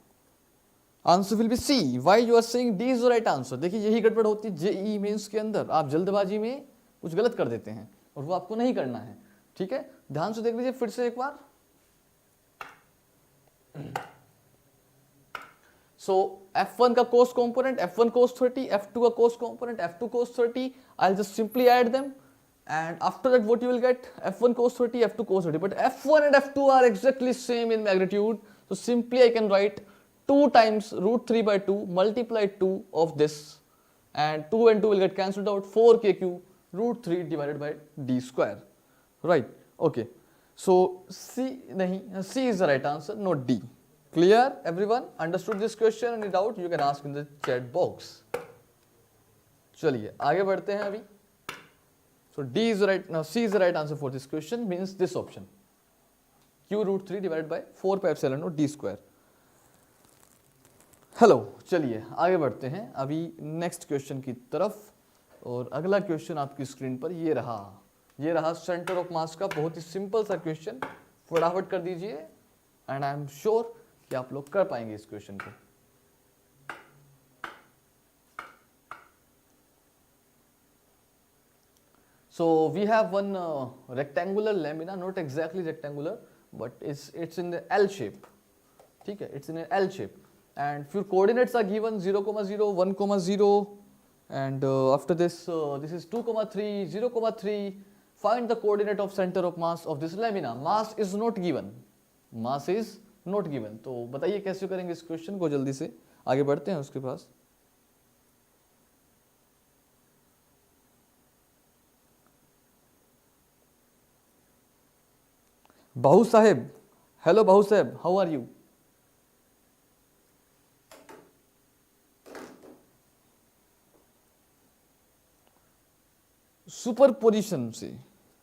answer will be C. Why you are saying D is the right answer? देखिए यही गड़बड़ होती है JEE mains के अंदर, आप जल्दबाजी में कुछ गलत कर देते हैं और वो आपको नहीं करना है, ठीक है? ध्यान से देख लीजिए फिर से एक बार। So F1 का cos component F1 cos 30, F2 का cos component F2 cos 30, I'll just simply add them, and after that what you will get F1 cos 30, F2 cos 30, but F1 and F2 are exactly same in magnitude, so simply I can write 2 times root 3 by 2 multiply 2 of this, and 2 and 2 will get cancelled out, 4kq root 3 divided by d square, right? Okay, So C नहीं, C is the right answer, not D. Clear everyone? Understood this question? Any doubt you can ask in the chat box. चलिए आगे बढ़ते हैं अभी. So D is the right, now C is the right answer for this question, means this option. Q root 3 divided by 4 pi epsilon naught D square. Hello, चलिए आगे बढ़ते हैं अभी नेक्स्ट क्वेश्चन की तरफ. और अगला क्वेश्चन आपकी स्क्रीन पर ये रहा सेंटर ऑफ मास का बहुत ही सिंपल सा क्वेश्चन. फटाफट कर दीजिए एंड आई एम श्योर कि आप लोग कर पाएंगे इस क्वेश्चन को. So we have one rectangular lamina, not exactly rectangular, but it's in the L shape. ठीक है, it's in an L shape, and few coordinates are given 0,0, 1,0, and after this this is 2,3, 0,3. Find the coordinate of center of mass of this lamina. Mass is not given. Mass is not given. तो बताइए कैसे करेंगे इस question को. जल्दी से आगे बढ़ते हैं उसके पास. Bahu Saheb, hello Bahu Saheb, how are you? Super position से,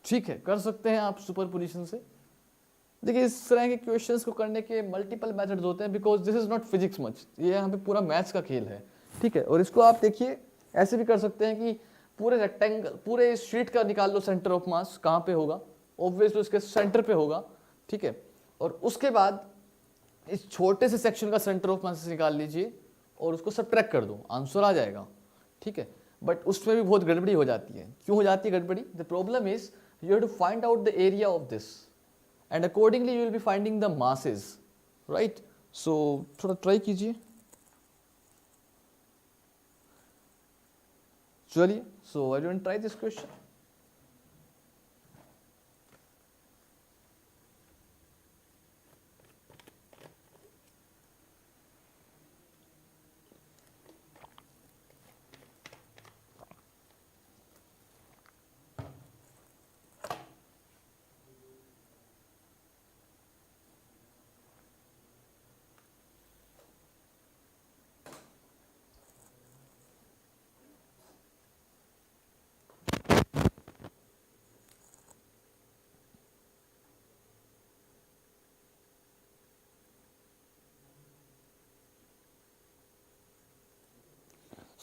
ठीक है, कर सकते हैं आप सुपर पोजिशन से. देखिए इस तरह के क्वेश्चंस को करने के मल्टीपल मेथड्स होते हैं, because this is not physics much, ये यहाँ पे पूरा मैथ्स का खेल है. ठीक है, और इसको आप देखिए ऐसे भी कर सकते हैं कि पूरे रेक्टेंगल, पूरे शीट का निकाल लो सेंटर ऑफ मास कहाँ पे होगा. ऑब्वियसली उसके सेंटर पे होगा. ठीक है, और उसके बाद इस छोटे से सेक्शन का सेंटर ऑफ मास निकाल लीजिए और उसको सब्ट्रैक्ट कर दो, आंसर आ जाएगा. ठीक है, बट उसमें भी बहुत गड़बड़ी हो जाती है. क्यों हो जाती है गड़बड़ी? The problem is you have to find out the area of this and accordingly you will be finding the masses, right. So थोड़ा ट्राई कीजिए. चलिए, so I don't try this question.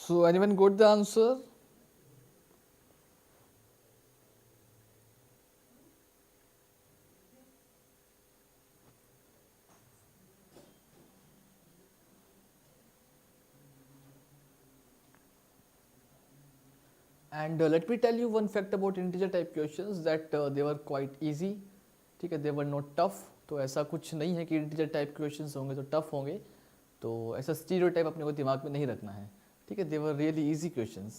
So anyone got the answer? And let me tell you one fact about integer type questions that they were quite easy. ठीक है, they were not tough. तो ऐसा कुछ नहीं है कि integer type questions होंगे तो tough होंगे. तो ऐसा stereotype अपने को दिमाग में नहीं रखना है. ठीक है, they were really easy questions.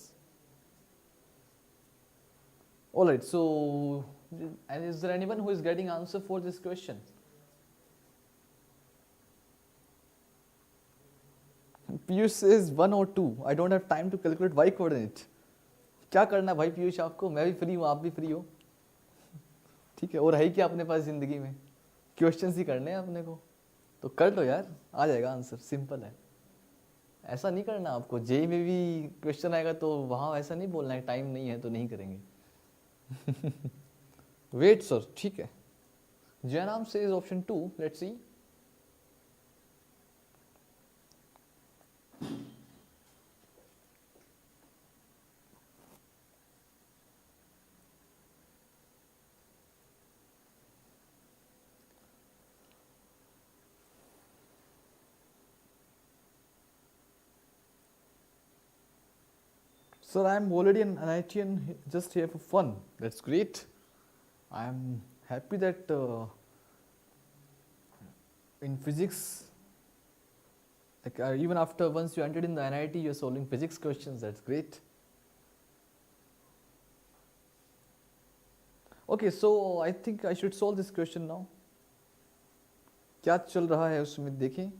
Alright, so and is there anyone who is getting answer for this question? Piyush says 1 or 2. I don't have time to calculate y coordinate. क्या करना भाई पीयूष आपको? मैं भी फ्री हूँ, आप भी फ्री हो. ठीक है, और है क्या अपने पास जिंदगी में? क्वेश्चंस ही करने हैं अपने को, तो कर लो यार, आ जाएगा आंसर, सिंपल है. ऐसा नहीं करना आपको. जेई में भी क्वेश्चन आएगा तो वहाँ ऐसा नहीं बोलना है टाइम नहीं है तो नहीं करेंगे. वेट सर, ठीक है. Jairam says option 2. Let's see. Sir, I am already an IITian just here for fun. That's great. I am happy that in physics, like even after once you entered in the NIT, you're solving physics questions. That's great. Okay, so I think I should solve this question now. क्या चल रहा है उसमें देखें,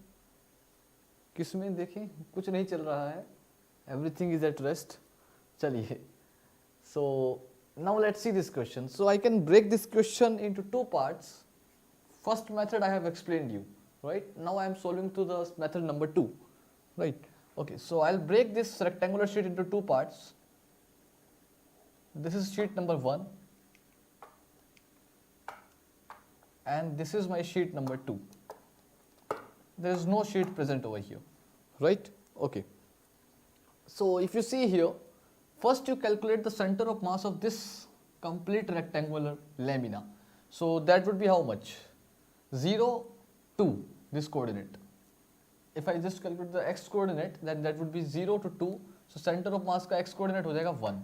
किसमें देखें? कुछ नहीं चल रहा है. Everything is at rest. चलिए, so now let's see this question. So I can break this question into two parts. First method I have explained you, right? Now I am solving to the method number 2, right? Okay, so I'll break this rectangular sheet into two parts. This is sheet number 1 and this is my sheet number 2. There is no sheet present over here, right? Okay. So if you see here, first you calculate the center of mass of this complete rectangular lamina. So that would be how much? 0, 2, this coordinate. If I just calculate the x coordinate, then that would be 0 to 2. So center of mass का x coordinate हो जाएगा 1,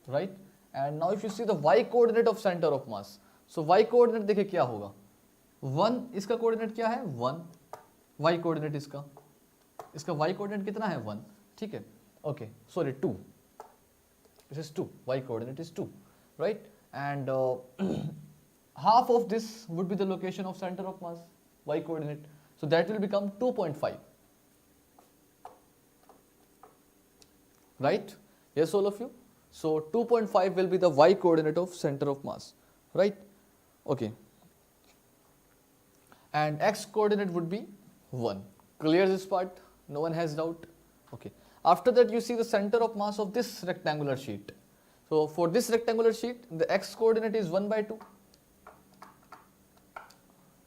right? And now if you see the y coordinate of center of mass, so y coordinate देखिए क्या होगा? 1 इसका coordinate क्या है? 1. y coordinate इसका y coordinate कितना है? 1. ठीक है? Okay, sorry, 2. This is 2. Y coordinate is 2, right? And half of this would be the location of center of mass, y coordinate. So that will become 2.5. Right? Yes, all of you? So 2.5 will be the y coordinate of center of mass, right? Okay. And x coordinate would be 1. Clear this part? No one has doubt? Okay. After that you see the center of mass of this rectangular sheet. So for this rectangular sheet, the x coordinate is 1 by 2.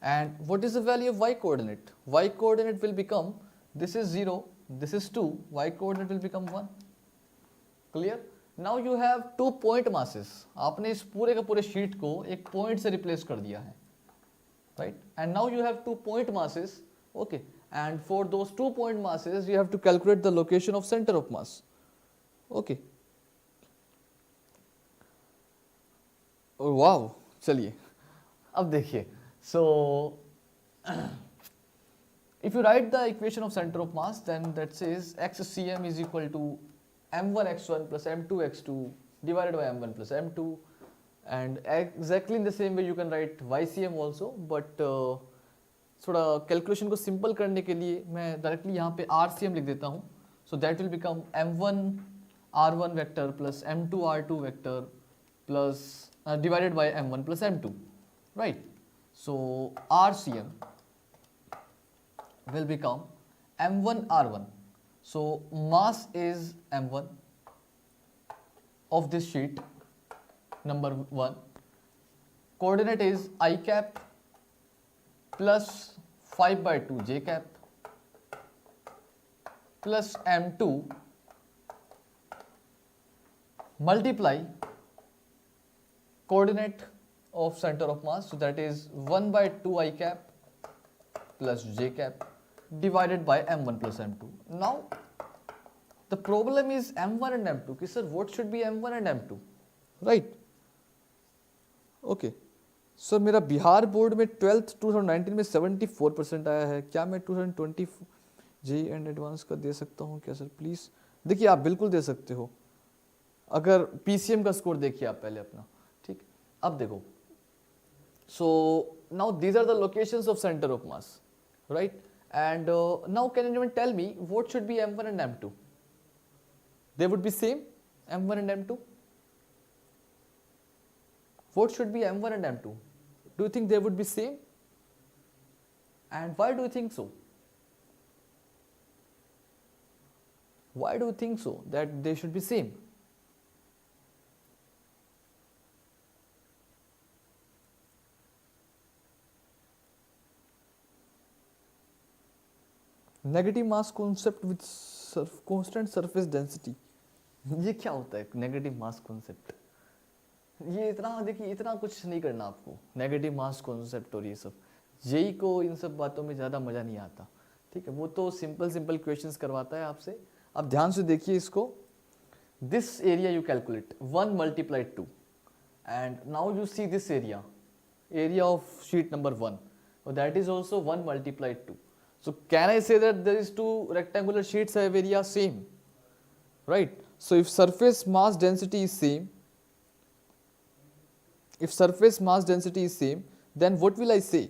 And what is the value of y coordinate? Y coordinate will become, this is 0, this is 2, y coordinate will become 1. Clear? Now you have 2 point masses. आपने इस पूरे का पूरे sheet को एक point से replace कर दिया है, right? And now you have 2 point masses, okay? And for those 2 point masses, you have to calculate the location of center of mass, okay? Oh wow, चलिए, अब देखिए. So if you write the equation of center of mass, then that says xcm is equal to m1x1 plus m2x2 divided by m1 plus m2, and exactly in the same way you can write ycm also, but थोड़ा calculation को simple करने के लिए मैं directly यहाँ पे rcm लिख देता हूँ. So that will become m1 r1 vector plus m2 r2 vector plus divided by m1 plus m2, right? So RCM will become m1 r1. So mass is m1 of this sheet number 1. Coordinate is I cap plus 5 by 2 j cap plus m2 multiply coordinate of center of mass, so that is 1 by 2 I cap plus j cap divided by m1 plus m2. Now the problem is m1 and m2. Okay, sir, what should be m1 and m2, right? Okay, sir मेरा Bihar board में 12th 2019 में 74% आया है, क्या मैं 2020 JEE and advance का दे सकता हूँ क्या सर प्लीज़? देखिए आप बिल्कुल दे सकते हो, अगर पीसीएम का स्कोर देखिए आप पहले अपना, ठीक? अब देखो, so now these are the locations of center of mass, right? And now can anyone tell me what should be m1 and m2? They would be same, m1 and m2. What should be m1 and m2? Do you think they would be same? And why do you think so? Why do you think so that they should be same? Negative mass concept with constant surface density, ये क्या होता है negative मास concept? ये इतना देखिए, इतना कुछ नहीं करना आपको, नेगेटिव मास कॉन्सेप्ट और ये सब जेई को इन सब बातों में ज़्यादा मज़ा नहीं आता, ठीक है? वो तो सिंपल क्वेश्चंस करवाता है आपसे. आप ध्यान से देखिए इसको. This area you calculate 1 multiplied 2 and now you see this area of sheet number 1, so that is also 1 multiplied 2. So can I say that there is two rectangular sheets have area same, right? So if surface mass density is same, then what will I say?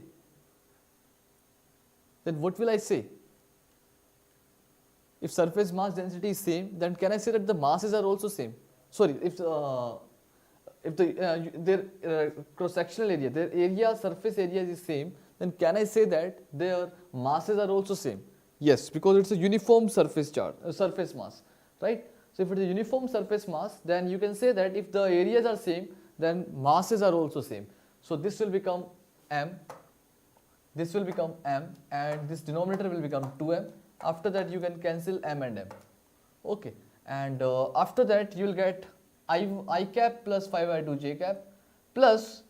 If surface mass density is same, then can I say that the masses are also same? sorry, if their cross-sectional area, their area, surface area is same, then can I say that their masses are also same? Yes, because it's a uniform surface charge, surface mass, right? So if it is a uniform surface mass, then you can say that if the areas are same, then masses are also same. So this will become m, this will become m, and this denominator will become 2m. After that you can cancel m and m. Okay, and after that you will get I cap plus 5/2 j cap plus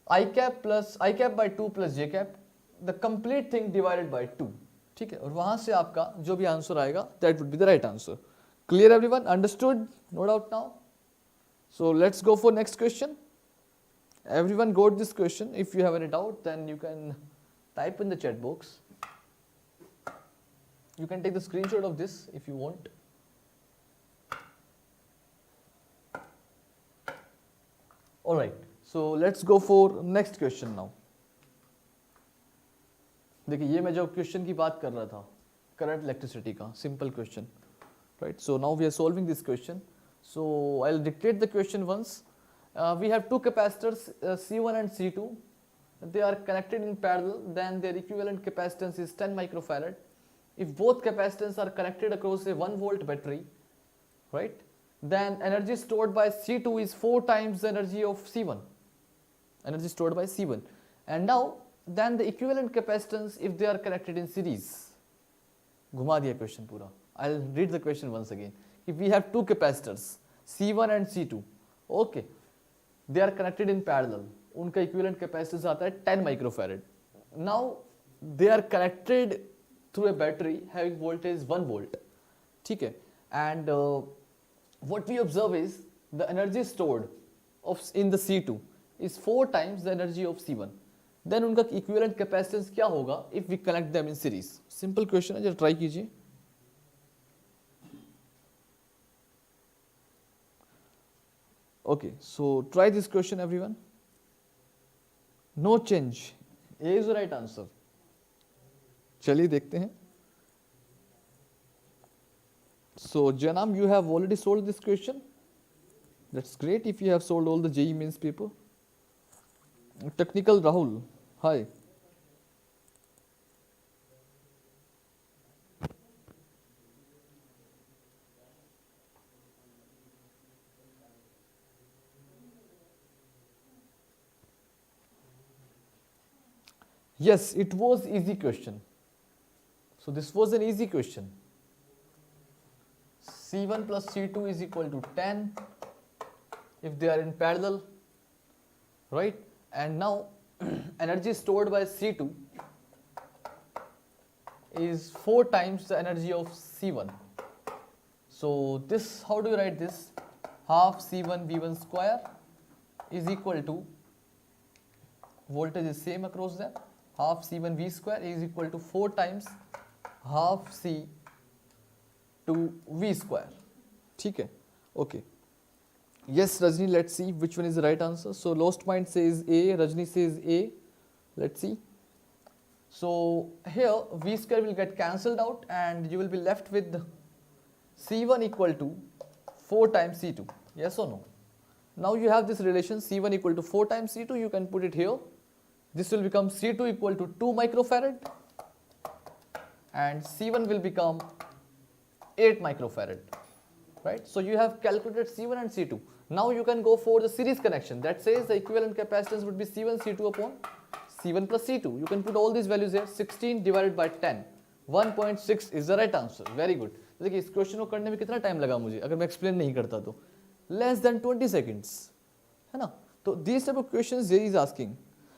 I cap by 2 plus j cap, the complete thing divided by 2. ठीक है, और वहां से आपका जो भी answer आएगा that would be the right answer. Clear everyone? Understood? No doubt now? So let's go for next question. Everyone got this question. If you have any doubt, then you can type in the chat box. You can take the screenshot of this if you want. Alright, so let's go for next question now. देखिए ये मैं जो question की बात कर रहा था current electricity का simple question, right? So now we are solving this question. So I will dictate the question once. We have two capacitors C1 and C2. They are connected in parallel, then their equivalent capacitance is 10 microfarad. If both capacitors are connected across a 1 volt battery, right, then energy stored by C2 is 4 times the energy of C1, energy stored by C1. And now then the equivalent capacitance if they are connected in series. घुमा दिया question पूरा. I'll read the question once again. If we have two capacitors C1 and C2, okay, they are connected in parallel, उनका equivalent capacitance आता है 10 microfarad. Now they are connected through a battery having voltage 1 volt, ठीक है, and what we observe is the energy stored in the C2 is 4 times the energy of C1. Then उनका equivalent capacitance क्या होगा if we connect them in series? Simple question है, जरा try कीजिए. Okay, so try this question everyone. No change. A is the right answer. चलिए देखते हैं. So Janam, you have already solved this question. That's great if you have solved all the JEE Mains paper. Technical Rahul, hi. Yes, it was easy question. So this was an easy question. C1 plus C2 is equal to 10 if they are in parallel, right? And now energy stored by C2 is 4 times the energy of C1. So this, how do you write this? Half C1 V1 square is equal to, voltage is same across them, half C1 V square is equal to 4 times half C2 V square. ठीक है, okay. Yes, Rajni, let's see which one is the right answer. So Lost Mind says A, Rajni says A. Let's see. So here V square will get cancelled out and you will be left with C1 equal to 4 times C2. Yes or no? Now you have this relation C1 equal to 4 times C2. You can put it here. This will become C2 equal to 2 microfarad and C1 will become 8 microfarad. Right? So you have calculated C1 and C2. Now you can go for the series connection. That says the equivalent capacitance would be C1 C2 upon C1 plus C2. You can put all these values here. 16 divided by 10. 1.6 is the right answer. Very good. देखिए इस question को करने में कितना time लगा मुझे अगर मैं एक्सप्लेन नहीं करता तो less than 20 seconds, है ना? तो these type of questions he is asking.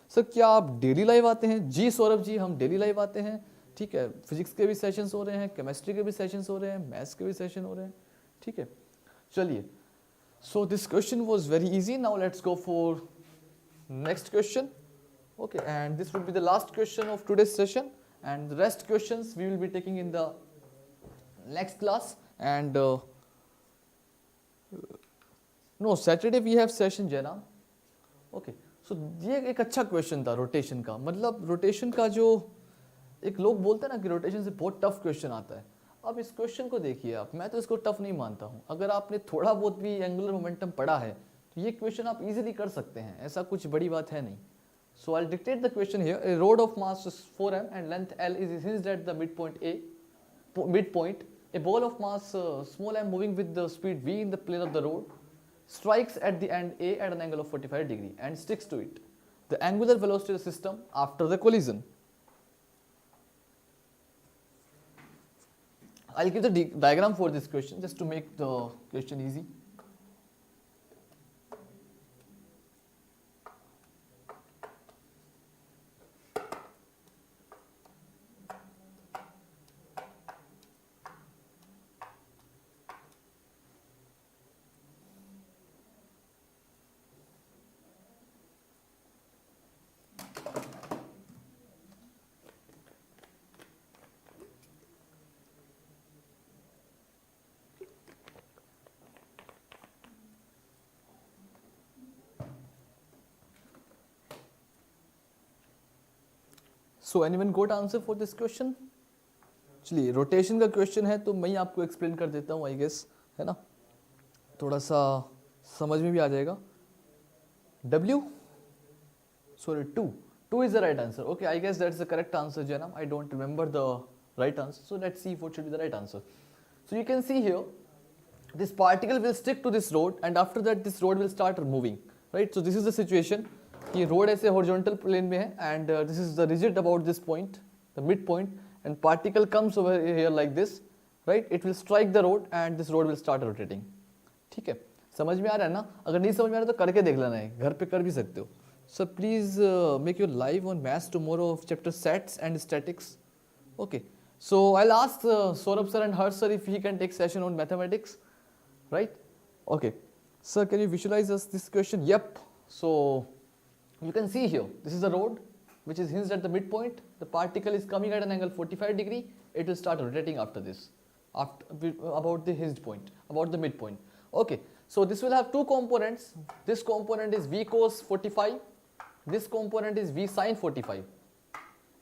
Sir क्या आप डेली लाइव आते हैं? जी सौरभ जी, हम डेली लाइव आते हैं. ठीक है, फिजिक्स के भी सेशंस हो रहे हैं, केमिस्ट्री के भी सेशंस हो रहे हैं, मैथ्स के भी सेशन हो रहे हैं. ठीक है, चलिए. So this question was very easy. Now let's go for next question. Okay, and this will be the last question of today's session, and the rest questions we will be taking in the next class. And no, Saturday we have session, Jana. Okay, so ये एक अच्छा question था rotation का. मतलब rotation का जो एक लोग बोलते हैं ना कि रोटेशन से बहुत टफ क्वेश्चन आता है. अब इस क्वेश्चन को देखिए आप, मैं तो इसको टफ नहीं मानता हूँ। अगर आपने थोड़ा बहुत भी एंगुलर मोमेंटम पढ़ा है तो ये क्वेश्चन आप इजीली कर सकते हैं, ऐसा कुछ बड़ी बात है नहीं। So I dictate the question here. A rod of mass 4m and length l is hinged at the midpoint. A ball of mass small m moving with the speed v in the plane of the road strikes at the end A at an angle of 45 degree and sticks to it. The angular velocity of the system after the collision. I'll give the diagram for this question just to make the question easy. So anyone got answer for this question? चलिए rotation का question है तो मैं ही आपको explain कर देता हूँ, I guess, है ना, थोड़ा सा समझ में भी आ जाएगा. two is the right answer. Okay, I guess that's the correct answer, Janam. I don't remember the right answer, so let's see what should be the right answer. So you can see here, this particle will stick to this rod, and after that this rod will start moving, right? So this is the situation. ये road ऐसे horizontal plane में है, and this is the rigid about this point, the midpoint, and particle comes over here like this, right? It will strike the road and this road will start rotating. ठीक है, समझ में आ रहा है ना? अगर नहीं समझ में आ रहा तो करके देख लेना है, घर पे कर भी सकते हो. So please make your live on maths tomorrow of chapter sets and statics. Okay. So I'll ask Saurabh sir and Harsh sir if he can take session on mathematics, right? Okay. Sir, can you visualize us this question? Yep. So you can see here, this is the road which is hinged at the midpoint. The particle is coming at an angle 45 degree. It will start rotating after this, about the hinged point, about the midpoint. Okay. So this will have two components. This component is V cos 45. This component is V sin 45.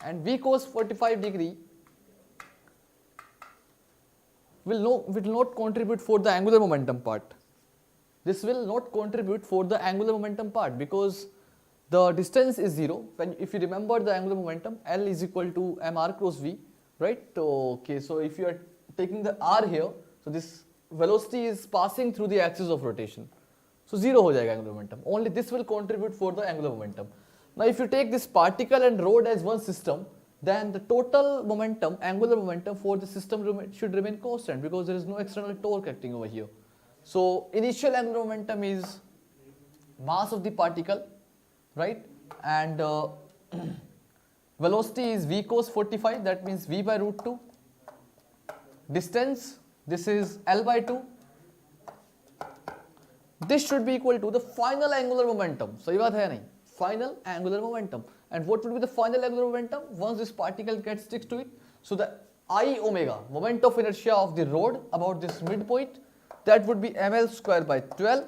And V cos 45 degree will not contribute for the angular momentum part. This will not contribute for the angular momentum part because the distance is 0. When, if you remember the angular momentum, L is equal to mr cross V, right? Okay, so if you are taking the r here, so this velocity is passing through the axis of rotation. So 0 ho jayega angular momentum. Only this will contribute for the angular momentum. Now if you take this particle and rod as one system, then the total momentum, angular momentum for the system should remain constant because there is no external torque acting over here. So initial angular momentum is mass of the particle, right? And velocity is v cos 45, that means v by root 2. Distance, this is L by 2. This should be equal to the final angular momentum. सही बात है नहीं? Final angular momentum. And what would be the final angular momentum once this particle gets sticks to it? So the I omega, moment of inertia of the rod about this midpoint, that would be ml square by 12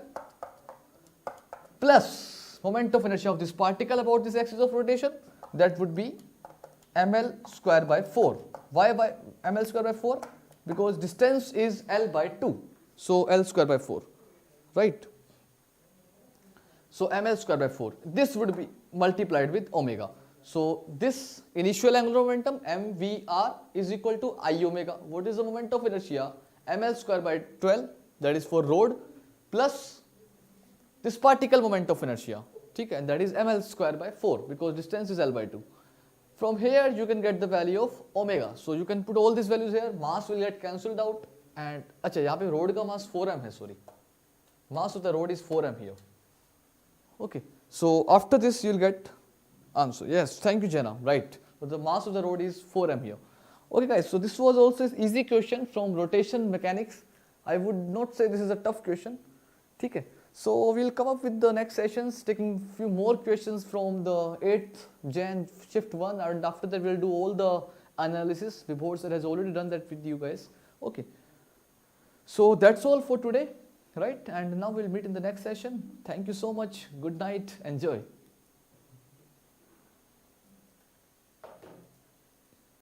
plus moment of inertia of this particle about this axis of rotation, that would be ml square by 4. Why by ml square by 4? Because distance is L by 2. So L square by 4, right? So ml square by 4. This would be multiplied with omega. So this initial angular momentum mvr is equal to I omega. What is the moment of inertia? ml square by 12, that is for rod, plus this particle moment of inertia, okay, and that is ml square by 4 because distance is L by 2. From here you can get the value of omega. So you can put all these values here, mass will get cancelled out, and अच्छा यहाँ पे road का mass 4m है, sorry, mass of the road is 4m here. Okay, so after this you will get answer. Yes, thank you Jenna, right, but the mass of the road is 4m here. Okay guys, so this was also an easy question from rotation mechanics. I would not say this is a tough question. ठीक है, so we'll come up with the next sessions, taking few more questions from the 8th Jan shift 1, and after that we'll do all the analysis. Vibhor sir has already done that with you guys. Okay, so that's all for today, right? And now we'll meet in the next session. Thank you so much. Good night. Enjoy.